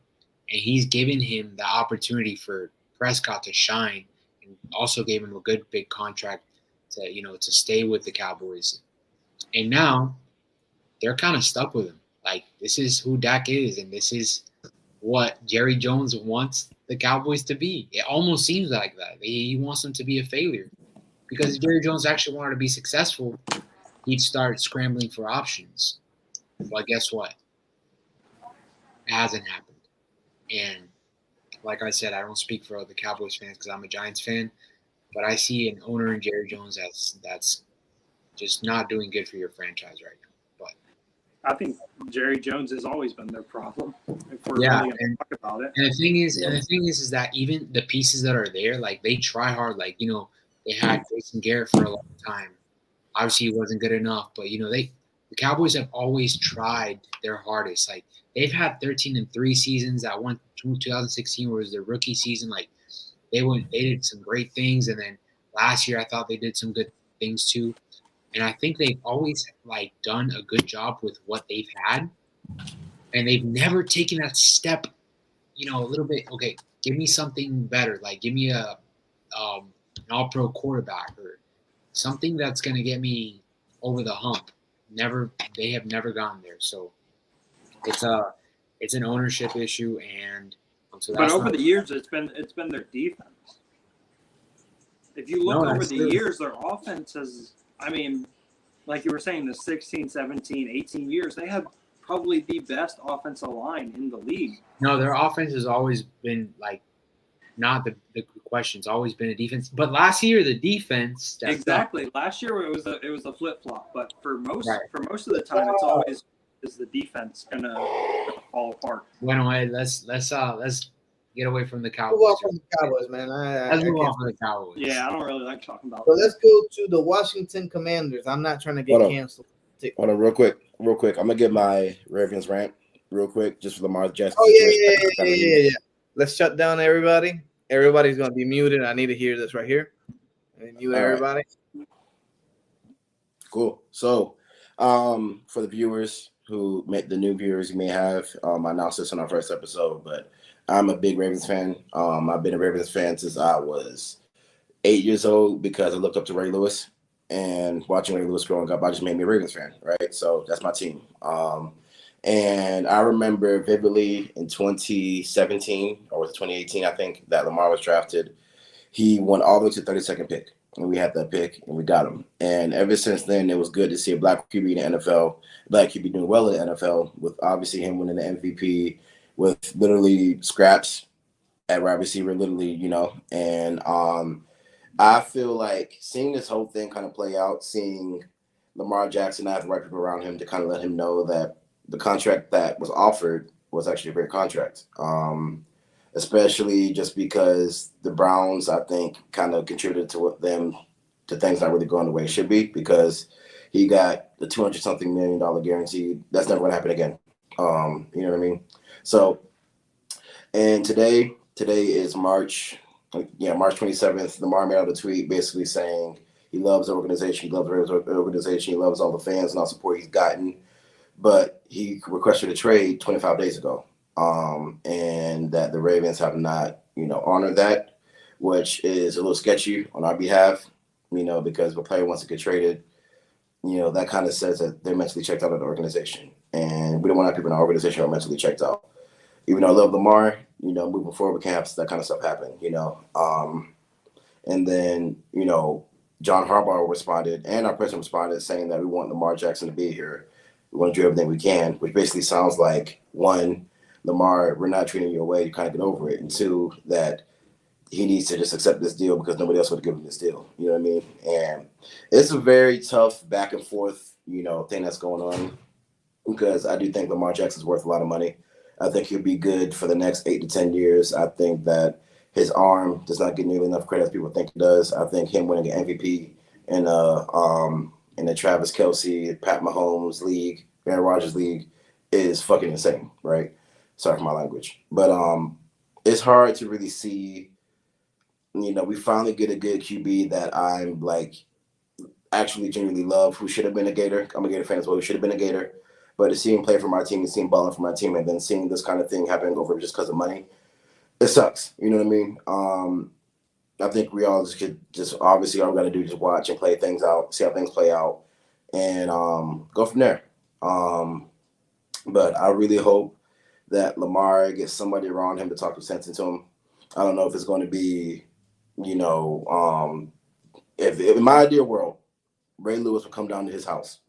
Speaker 4: And he's given him the opportunity for Prescott to shine and also gave him a good big contract to stay with the Cowboys. And now they're kind of stuck with him. Like, this is who Dak is, and this is what Jerry Jones wants the Cowboys to be. It almost seems like that. He wants them to be a failure. Because if Jerry Jones actually wanted to be successful, he'd start scrambling for options. Well, guess what? It hasn't happened. And like I said, I don't speak for the Cowboys fans because I'm a Giants fan, but I see an owner in Jerry Jones that's just not doing good for your franchise right now. But
Speaker 6: I think Jerry Jones has always been their problem. If we're
Speaker 4: Yeah,
Speaker 6: really going to talk about it.
Speaker 4: And the thing is that even the pieces that are there, like they try hard. Like they had Jason Garrett for a long time. Obviously, he wasn't good enough, but the Cowboys have always tried their hardest. Like they've had 13-3 seasons. That one 2016 was their rookie season. Like they did some great things, and then last year I thought they did some good things too. And I think they've always done a good job with what they've had, and they've never taken that step. A little bit. Okay, give me something better. Like give me an all-pro quarterback or something that's going to get me over the hump. They have never gotten there. So it's an ownership issue, and so
Speaker 6: but over the years, it's been their defense. If you look over the years, their offense has. I mean, like you were saying, the 16, 17, 18 years, they have probably the best offensive line in the league.
Speaker 4: No, their offense has always been not the question. It's always been a defense. But last year, the defense
Speaker 6: exactly. Last year it was a flip flop. But for most of the time, it's always is the defense gonna fall apart.
Speaker 4: Anyway, let's get away from the Cowboys.
Speaker 2: Move on from the Cowboys, man.
Speaker 4: Let's move on from the Cowboys.
Speaker 6: Yeah, I don't really like talking about.
Speaker 2: So let's go to the Washington Commanders. I'm not trying to get canceled.
Speaker 1: Hold on, real quick. I'm gonna get my Ravens rant real quick, just for Lamar Jackson.
Speaker 2: Oh yeah. Let's shut down everybody. Everybody's gonna be muted. I need to hear this right here. Mute everybody.
Speaker 1: Cool. So, for the viewers the new viewers you may have, I announced this on our first episode, but I'm a big Ravens fan. I've been a Ravens fan since I was 8 years old because I looked up to Ray Lewis, and watching Ray Lewis growing up, I just made me a Ravens fan, right? So that's my team. And I remember vividly in 2017 or was it 2018, I think, that Lamar was drafted. He went all the way to 32nd pick, and we had that pick, and we got him. And ever since then, it was good to see a black QB in the NFL, black QB doing well in the NFL, with obviously him winning the MVP, with literally scraps at wide receiver, and I feel like seeing this whole thing kind of play out, seeing Lamar Jackson have the right people around him to kind of let him know that the contract that was offered was actually a great contract, especially just because the Browns, I think, kind of contributed to things not really going the way it should be, because he got the $200-something million guarantee. That's never going to happen again. You know what I mean? So, and today is March 27th. Lamar made out a tweet basically saying he loves the organization, he loves the organization, he loves all the fans and all the support he's gotten, but he requested a trade 25 days ago, and that the Ravens have not, honored that, which is a little sketchy on our behalf, because if a player wants to get traded, that kind of says that they're mentally checked out of the organization, and we don't want to have people in our organization who are mentally checked out. Even though I love Lamar, moving forward, we can't have that kind of stuff happen, And then, John Harbaugh responded, and our president responded, saying that we want Lamar Jackson to be here. We want to do everything we can, which basically sounds like, one, Lamar, we're not treating you away to kind of get over it, and two, that he needs to just accept this deal because nobody else would have given him this deal. You know what I mean? And it's a very tough back and forth, thing that's going on, because I do think Lamar Jackson's worth a lot of money. I think he'll be good for the next 8 to 10 years. I think that his arm does not get nearly enough credit as people think it does. I think him winning an MVP in the Travis Kelce, Pat Mahomes league, Aaron Rodgers league is fucking insane, right? Sorry for my language. But it's hard to really see, we finally get a good QB that I'm actually genuinely love, who should have been a Gator. I'm a Gator fan as well, who should have been a Gator. But to see him play for my team and see him balling for my team and then seeing this kind of thing happen over just because of money, it sucks. You know what I mean? I think we all obviously all we got to do is just watch and play things out, see how things play out, and go from there. But I really hope that Lamar gets somebody around him to talk some sense into him. I don't know if it's going to be, if in my ideal world, Ray Lewis would come down to his house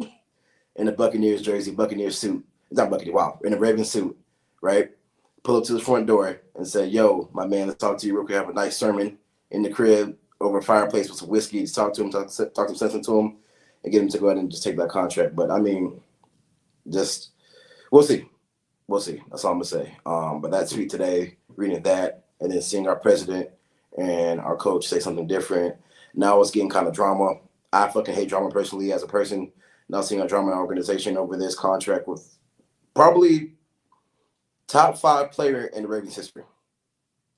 Speaker 1: in a Buccaneers jersey, Buccaneers suit. It's not Buccaneers, wow, in a Ravens suit, right? Pull up to the front door and say, yo, my man, let's talk to you real quick. Have a nice sermon in the crib over a fireplace with some whiskey. Just talk to him, talk some sense into him, and get him to go ahead and just take that contract. But, I mean, just we'll see. We'll see. That's all I'm gonna say. But that tweet today, reading that, and then seeing our president and our coach say something different. Now it's getting kind of drama. I fucking hate drama personally as a person. Now seeing a drama organization over this contract with probably top 5 player in the Ravens history.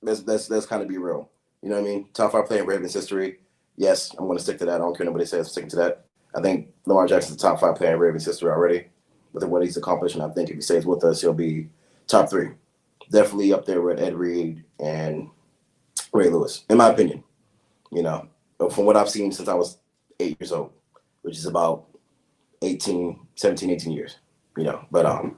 Speaker 1: Let's kind of be real. You know what I mean? Top 5 player in Ravens history. Yes, I'm going to stick to that. I don't care what nobody says. I'm sticking to that. I think Lamar Jackson's the top 5 player in Ravens history already with what he's accomplished, and I think if he stays with us, he'll be top 3. Definitely up there with Ed Reed and Ray Lewis, in my opinion. You know, from what I've seen since I was 8 years old, which is about 18 years. You know, but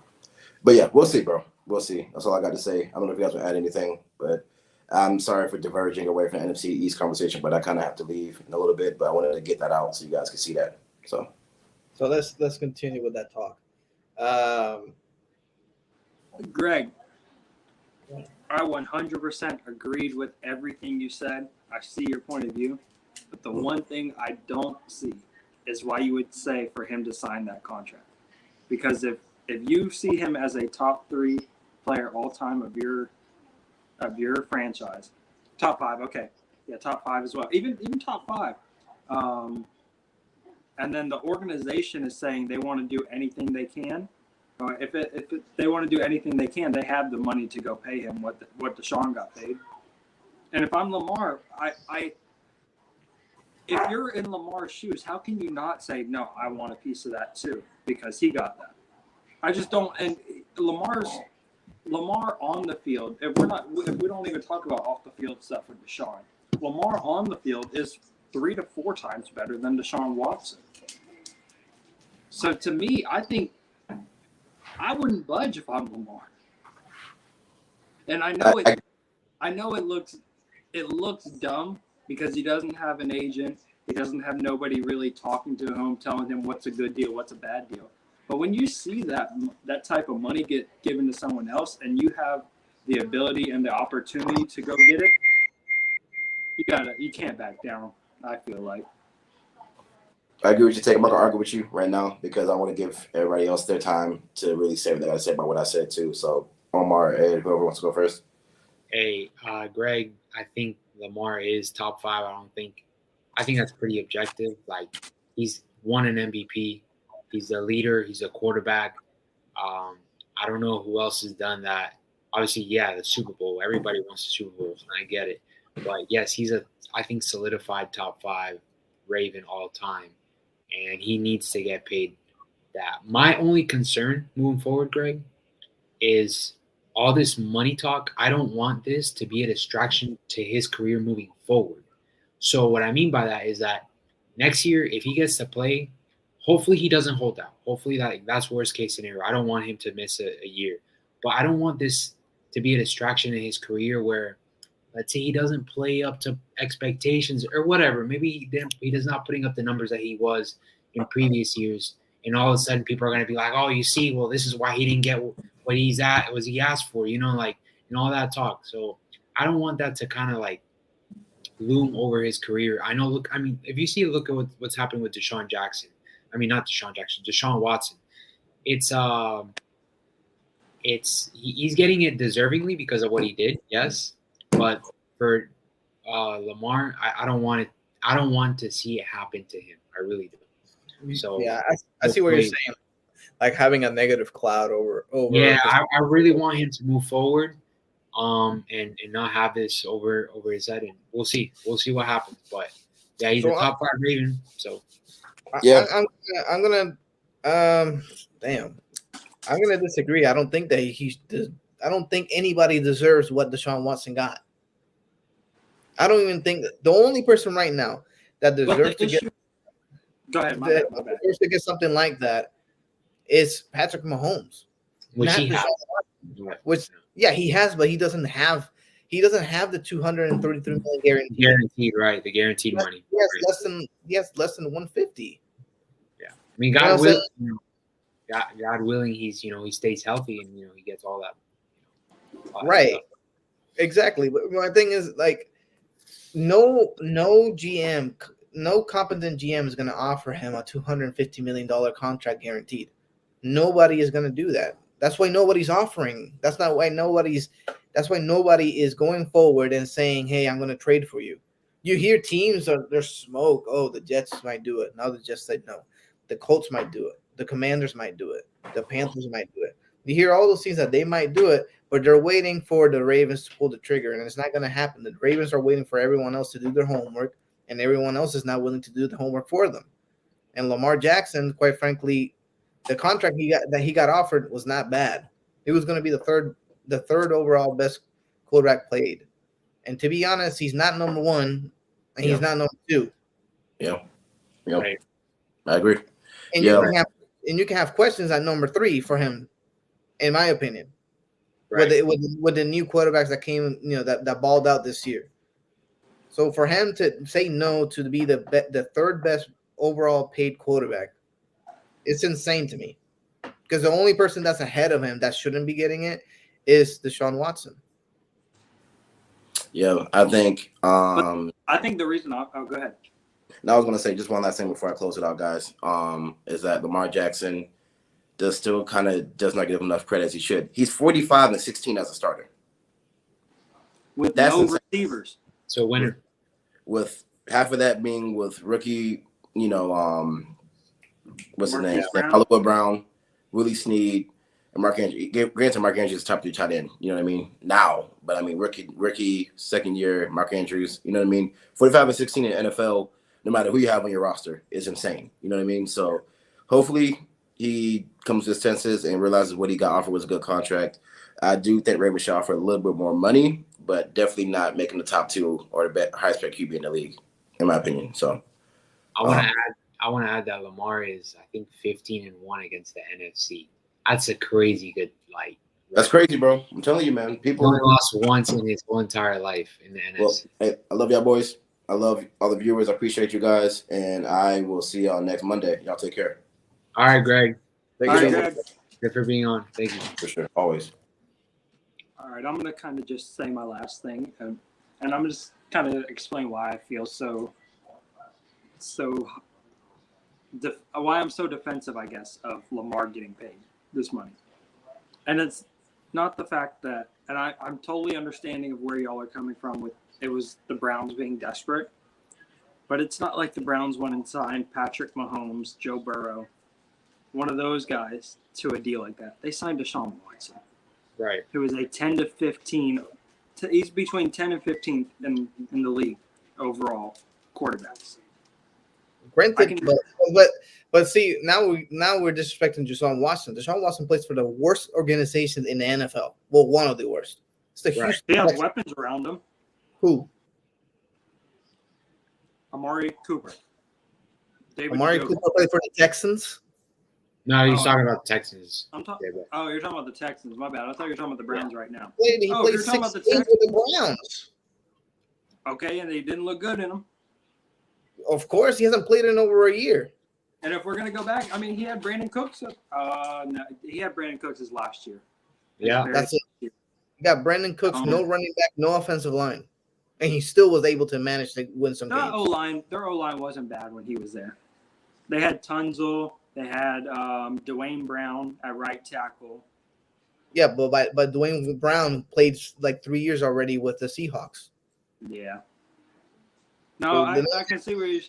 Speaker 1: yeah, we'll see, bro. We'll see. That's all I got to say. I don't know if you guys want to add anything, but I'm sorry for diverging away from the NFC East conversation, but I kind of have to leave in a little bit. But I wanted to get that out so you guys can see that. So
Speaker 2: let's continue with that talk.
Speaker 6: Greg, I 100% agreed with everything you said. I see your point of view, but the one thing I don't see is why you would say for him to sign that contract. Because if you see him as a top 3 player all time of your franchise, top 5, okay, yeah, top 5 as well, even top 5, and then the organization is saying they want to do anything they can. If they want to do anything they can, they have the money to go pay him what Deshaun got paid. And if I'm Lamar, if you're in Lamar's shoes, how can you not say no? I want a piece of that too because he got that. I just don't. And Lamar on the field. If we don't even talk about off the field stuff with Deshaun, Lamar on the field is 3 to 4 times better than Deshaun Watson. So to me, I think I wouldn't budge if I'm Lamar. And I know it looks dumb because he doesn't have an agent. He doesn't have nobody really talking to him, telling him what's a good deal, what's a bad deal. But when you see that type of money get given to someone else and you have the ability and the opportunity to go get it, you can't back down, I feel like.
Speaker 1: I agree with you, Tate. I'm not going to argue with you right now because I want to give everybody else their time to really say what they got to say about what I said too. So Omar, Ed, whoever wants to go first.
Speaker 4: Hey, Greg, I think Lamar is top 5. I think that's pretty objective. Like, he's won an MVP. He's a leader. He's a quarterback. I don't know who else has done that. Obviously, yeah, the Super Bowl. Everybody wants the Super Bowl, and I get it. But yes, he's I think, solidified top 5 Raven all time, and he needs to get paid that. My only concern moving forward, Greg, is all this money talk. I don't want this to be a distraction to his career moving forward. So what I mean by that is that next year, if he gets to play, hopefully he doesn't hold out. Hopefully that's worst case scenario. I don't want him to miss a year. But I don't want this to be a distraction in his career where, let's say, he doesn't play up to expectations or whatever. Maybe he does not putting up the numbers that he was in previous years. And all of a sudden people are going to be like, oh, you see, well, this is why he didn't get what he asked for, and all that talk. So I don't want that to kind of like loom over his career. If you look at what's happening with Deshaun Watson, he's getting it deservingly because of what he did. Yes. But for Lamar, I don't want it. I don't want to see it happen to him. I really do. So
Speaker 2: yeah, I see what you're saying. Like having a negative cloud over.
Speaker 4: Yeah, I really want him to move forward, and not have this over his head. And we'll see what happens. But yeah, he's a top 5 Raven. So
Speaker 1: yeah,
Speaker 2: I'm gonna disagree. I don't think that I don't think anybody deserves what Deshaun Watson got. I don't even think the only person right now that deserves to get deserves to get something like that is Patrick Mahomes.
Speaker 4: Which he
Speaker 2: has, but he doesn't have the $233 million
Speaker 4: guaranteed, right? The guaranteed money.
Speaker 2: He has less than 150.
Speaker 4: Yeah, I mean, God willing, he stays healthy and he gets all that.
Speaker 2: Right. Exactly. But my thing is, like, no competent GM is going to offer him a $250 million contract guaranteed. Nobody is going to do that. That's why nobody's offering. That's why nobody is going forward and saying, "Hey, I'm going to trade for you." You hear teams there's smoke. Oh, the Jets might do it. Now the Jets said no. The Colts might do it. The Commanders might do it. The Panthers might do it. You hear all those things that they might do it, but they're waiting for the Ravens to pull the trigger, and it's not going to happen. The Ravens are waiting for everyone else to do their homework, and everyone else is not willing to do the homework for them. And Lamar Jackson, quite frankly, the contract he got offered was not bad. He was going to be the third overall best quarterback played. And to be honest, he's not number one, and he's not number two.
Speaker 1: Yeah.
Speaker 4: Right.
Speaker 1: I agree.
Speaker 2: And you can have questions at number three for him, in my opinion.
Speaker 4: Right.
Speaker 2: With the new quarterbacks that came, that balled out this year. So for him to say no to be the third best overall paid quarterback, it's insane to me. Because the only person that's ahead of him that shouldn't be getting it is Deshaun Watson.
Speaker 1: Yeah, I think.
Speaker 6: I think the reason. I'll go ahead.
Speaker 1: Now I was going to say just one last thing before I close it out, guys. Is that Lamar Jackson does not give him enough credit as he should. He's 45-16 as a starter.
Speaker 6: With
Speaker 1: That's
Speaker 6: no
Speaker 1: insane.
Speaker 6: receivers.
Speaker 4: So winner.
Speaker 1: With half of that being with rookie, what's his name? Hollywood Brown, Willie Snead, and Mark Andrews. Granted, Mark Andrews is top 3 tight end. You know what I mean? Now, but I mean rookie, second year, Mark Andrews. You know what I mean? 45-16 in NFL, no matter who you have on your roster, is insane. You know what I mean? So hopefully he comes to his senses and realizes what he got offered was a good contract. I do think Ravens should offer a little bit more money, but definitely not making the top 2 or the highest paid QB in the league, in my opinion. So
Speaker 4: I want to add that Lamar is, I think, 15-1 against the NFC. That's a crazy good
Speaker 1: That's crazy, bro. I'm telling you, man. People
Speaker 4: only lost once in his whole entire life in the NFC.
Speaker 1: Well, hey, I love y'all boys. I love all the viewers. I appreciate you guys, and I will see y'all next Monday. Y'all take care.
Speaker 4: All right, Greg.
Speaker 1: Thank
Speaker 6: All
Speaker 1: you
Speaker 6: right,
Speaker 1: so much.
Speaker 6: Greg.
Speaker 4: Good for being on. Thank you.
Speaker 1: For sure, always.
Speaker 6: All right, I'm going to kind of just say my last thing, and I'm going to just kind of explain why I feel why I'm so defensive, I guess, of Lamar getting paid this money. And it's not the fact that, and I'm totally understanding of where y'all are coming from with it was the Browns being desperate, but it's not like the Browns went and signed Patrick Mahomes, Joe Burrow, one of those guys to a deal like that. They signed Deshaun Watson.
Speaker 4: Right.
Speaker 6: Who is a 10 to 15. He's between 10 and 15 in the league overall quarterbacks.
Speaker 2: Granted, but see, now we're disrespecting Deshaun Watson. Deshaun Watson plays for the worst organization in the NFL. Well, one of the worst. It's the Houston
Speaker 6: They have
Speaker 2: Texans.
Speaker 6: weapons around him.
Speaker 2: Who?
Speaker 6: Amari Cooper.
Speaker 2: Amari Cooper played for the Texans.
Speaker 4: No, he's talking about the Texans.
Speaker 6: You're talking about the Texans. My bad. I thought you were talking about the Browns right now.
Speaker 2: He played 6 games with the Browns.
Speaker 6: Okay, and they didn't look good in them.
Speaker 2: Of course, he hasn't played in over a year.
Speaker 6: And if we're gonna go back, I mean, he had Brandon Cooks. No, he had Brandon Cooks his last year.
Speaker 4: Yeah,
Speaker 2: that's it. You got Brandon Cooks, no running back, no offensive line, and he still was able to manage to win some games.
Speaker 6: Their O-line wasn't bad when he was there. They had Tunzel. They had Dwayne Brown at right tackle.
Speaker 2: Yeah, but Dwayne Brown played like 3 years already with the Seahawks.
Speaker 6: Yeah. No, I can see where you're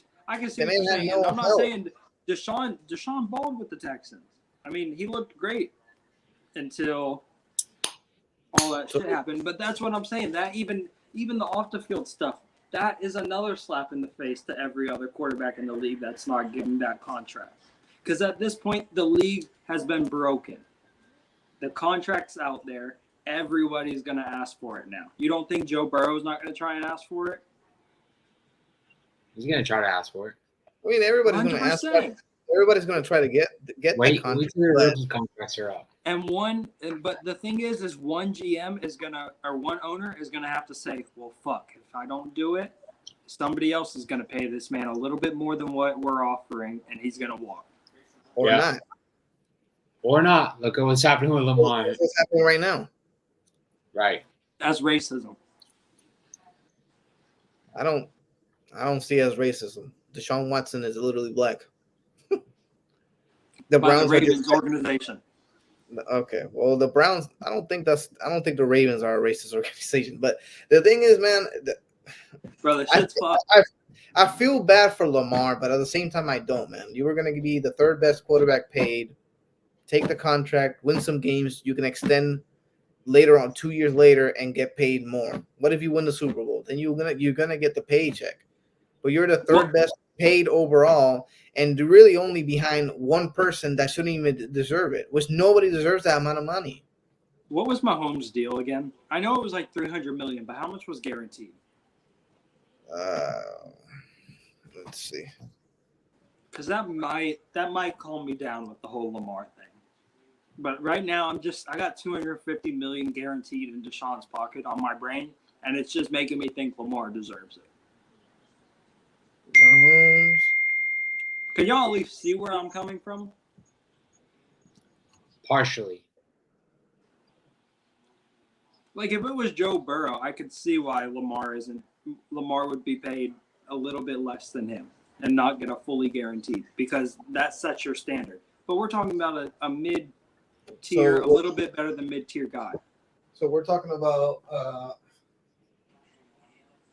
Speaker 6: saying. I'm not saying Deshaun balled with the Texans. I mean, he looked great until all that shit happened. But that's what I'm saying. That even the off the field stuff, that is another slap in the face to every other quarterback in the league that's not getting that contract. Because at this point, the league has been broken. The contract's out there. Everybody's going to ask for it now. You don't think Joe Burrow's not going to try and ask for it?
Speaker 4: He's going to try to ask for it.
Speaker 2: I mean, everybody's going to ask for it. Everybody's going to try to get that contract.
Speaker 4: Wait till the rookie contracts are up.
Speaker 6: But the thing is one GM is one owner is gonna have to say, well, fuck, if I don't do it, somebody else is gonna pay this man a little bit more than what we're offering, and he's gonna walk.
Speaker 2: Or not.
Speaker 4: Or not. Look at what's happening with Lamar.
Speaker 2: What's happening right now?
Speaker 4: Right.
Speaker 6: That's racism.
Speaker 2: I don't see it as racism. Deshaun Watson is literally black. The
Speaker 6: By the
Speaker 2: Browns are
Speaker 6: Ravens
Speaker 2: just,
Speaker 6: organization.
Speaker 2: okay. Well, the Browns. I don't think the Ravens are a racist organization. But the thing is, man,
Speaker 6: Bro, that
Speaker 2: I,
Speaker 6: shit's fucked.
Speaker 2: I feel bad for Lamar, but at the same time, I don't, man. You were gonna be the third best quarterback paid. Take the contract, win some games. You can extend later on, 2 years later, and get paid more. What if you win the Super Bowl? Then you're gonna get the paycheck. But you're the third best paid overall, and really only behind one person that shouldn't even deserve it, which nobody deserves that amount of money.
Speaker 6: What was Mahomes' deal again? I know it was like $300 million, but how much was guaranteed?
Speaker 2: Let's see.
Speaker 6: Because that might calm me down with the whole Lamar thing. But right now, I got $250 million guaranteed in Deshaun's pocket on my brain, and it's just making me think Lamar deserves it.
Speaker 2: Mahomes.
Speaker 6: Can y'all at least see where I'm coming from?
Speaker 4: Partially.
Speaker 6: Like if it was Joe Burrow, I could see why Lamar would be paid a little bit less than him and not get a fully guaranteed, because that sets your standard. But we're talking about a mid-tier, a little bit better than mid-tier guy.
Speaker 2: So we're talking about.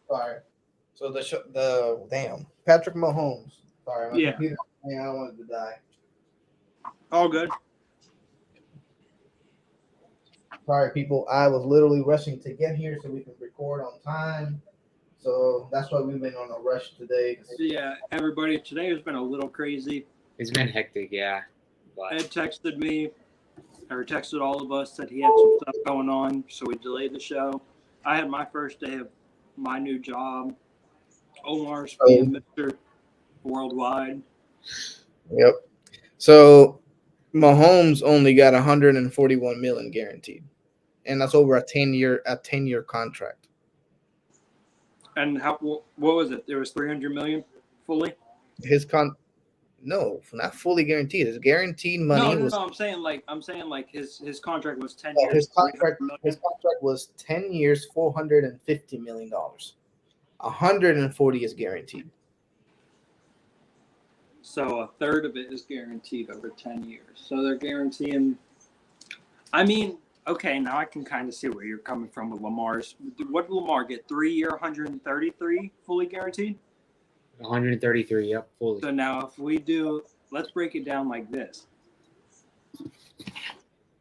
Speaker 2: Sorry. So the damn Patrick Mahomes. Sorry, my computer. Man, I wanted to die.
Speaker 6: All good.
Speaker 2: Sorry, people. I was literally rushing to get here so we can record on time. So that's why we've been on a rush today.
Speaker 6: Yeah, everybody, today has been a little crazy.
Speaker 4: It's been hectic, yeah. But
Speaker 6: Ed texted me, or texted all of us, that he had some stuff going on, so we delayed the show. I had my first day of my new job. Omar's being Mr. Worldwide.
Speaker 2: Yep. So Mahomes only got 141 million guaranteed, and that's over a 10-year contract.
Speaker 6: And what was it? There was 300 million fully.
Speaker 2: No, not fully guaranteed. His guaranteed money
Speaker 6: No. I'm saying like his contract was 10 years.
Speaker 2: His contract was 10 years, $450 million. 140 is guaranteed.
Speaker 6: So a third of it is guaranteed over 10 years. So they're guaranteeing. I mean, okay, now I can kind of see where you're coming from with Lamar's. What did Lamar get? 3 year, 133 fully guaranteed?
Speaker 4: 133, yep, fully.
Speaker 6: So now if we do, let's break it down like this.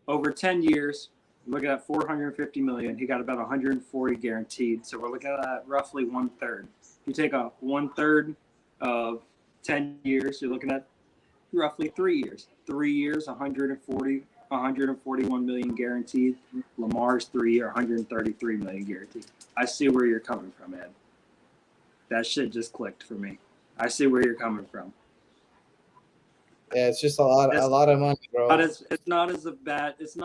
Speaker 6: Over 10 years, look at 450 million. He got about 140 guaranteed. So we're looking at roughly 1/3. You take a 1/3 of 10 years, you're looking at roughly 3 years. 3 years, 141 million guaranteed. Lamar's 3 year, 133 million guaranteed. I see where you're coming from, Ed. That shit just clicked for me. I see where you're coming from.
Speaker 2: Yeah, it's just a lot of money, bro.
Speaker 6: But it's not as bad as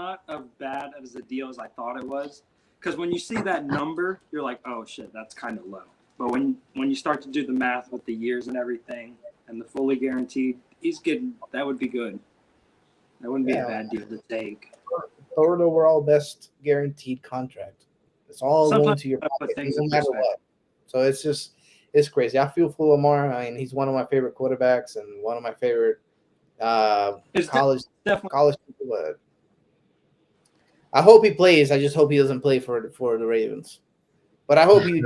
Speaker 6: a deal as I thought it was. Because when you see that number, you're like, oh shit, that's kind of low. But when you start to do the math with the years and everything and the fully guaranteed, that would be good. That wouldn't be a bad deal to take.
Speaker 2: Third overall best guaranteed contract. It's all going to your pocket, no matter what. So it's crazy. I feel for Lamar. I mean, he's one of my favorite quarterbacks and one of my favorite college people. I hope he plays. I just hope he doesn't play for the Ravens. But I hope he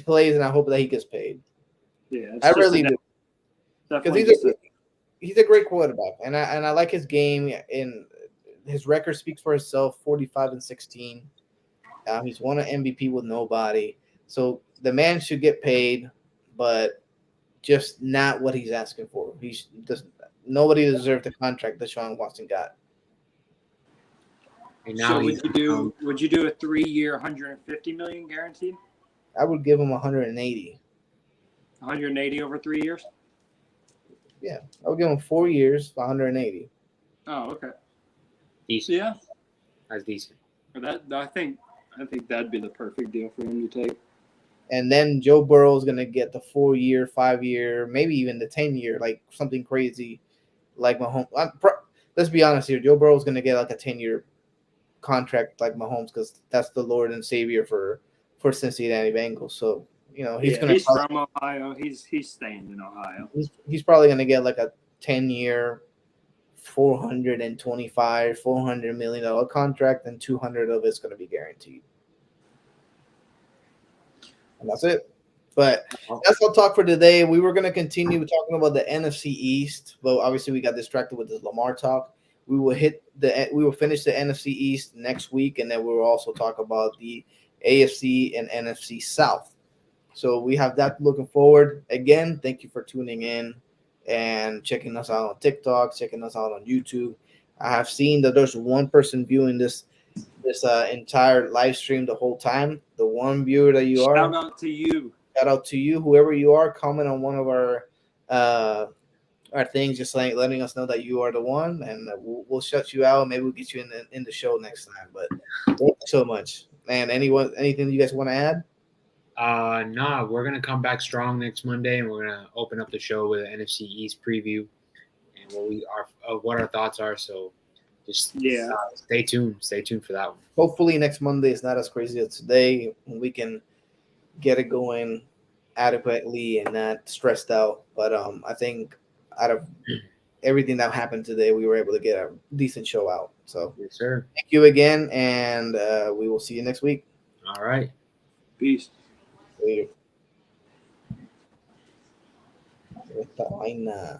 Speaker 2: plays, and I hope that he gets paid.
Speaker 6: Yeah,
Speaker 2: I really do. Because he's a great quarterback, and I like his game, and his record speaks for itself. 45-16. He's won an MVP with nobody, so the man should get paid, but just not what he's asking for. Nobody deserved the contract that Deshaun Watson got.
Speaker 4: And now
Speaker 6: so would you do a 3 year, 150 million guaranteed?
Speaker 2: I would give him 180.
Speaker 6: 180 over 3 years?
Speaker 2: Yeah, I would give him 4 years, 180.
Speaker 6: Oh, okay.
Speaker 4: Decent.
Speaker 6: Yeah,
Speaker 4: That's decent.
Speaker 6: I think that'd be the perfect deal for him to take.
Speaker 2: And then Joe Burrow is gonna get the 4 year, 5 year, maybe even the 10 year, like something crazy, like Mahomes. Let's be honest here. Joe Burrow is gonna get like a 10-year contract like Mahomes because that's the Lord and Savior for Cincinnati Bengals. So he's
Speaker 6: from Ohio. He's staying in Ohio.
Speaker 2: He's probably gonna get like a 10-year, $400 million contract, and 200 of it's going to be guaranteed. And that's it. But that's all talk for today. We were going to continue talking about the NFC East, but obviously we got distracted with this Lamar talk. We will finish the NFC East next week, and then we will also talk about the AFC and NFC South. So we have that looking forward. Again, thank you for tuning in and checking us out on TikTok, checking us out on YouTube. I have seen that there's one person viewing this entire live stream the whole time. The one viewer that you are.
Speaker 6: Shout out to you.
Speaker 2: Shout out to you, whoever you are. Comment on one of our things, just like letting us know that you are the one, and we'll shut you out. Maybe we'll get you in the show next time. But thank you so much. And anything you guys want to add?
Speaker 4: Nah, we're gonna come back strong next Monday, and we're gonna open up the show with an NFC East preview and what our thoughts are. So just stay tuned. Stay tuned for that one.
Speaker 2: Hopefully next Monday is not as crazy as today, when we can get it going adequately and not stressed out. But I think out of everything that happened today, we were able to get a decent show out. So
Speaker 4: yes, sir.
Speaker 2: Thank you again, and we will see you next week.
Speaker 4: All right.
Speaker 6: Peace.
Speaker 2: Later. Esta vaina.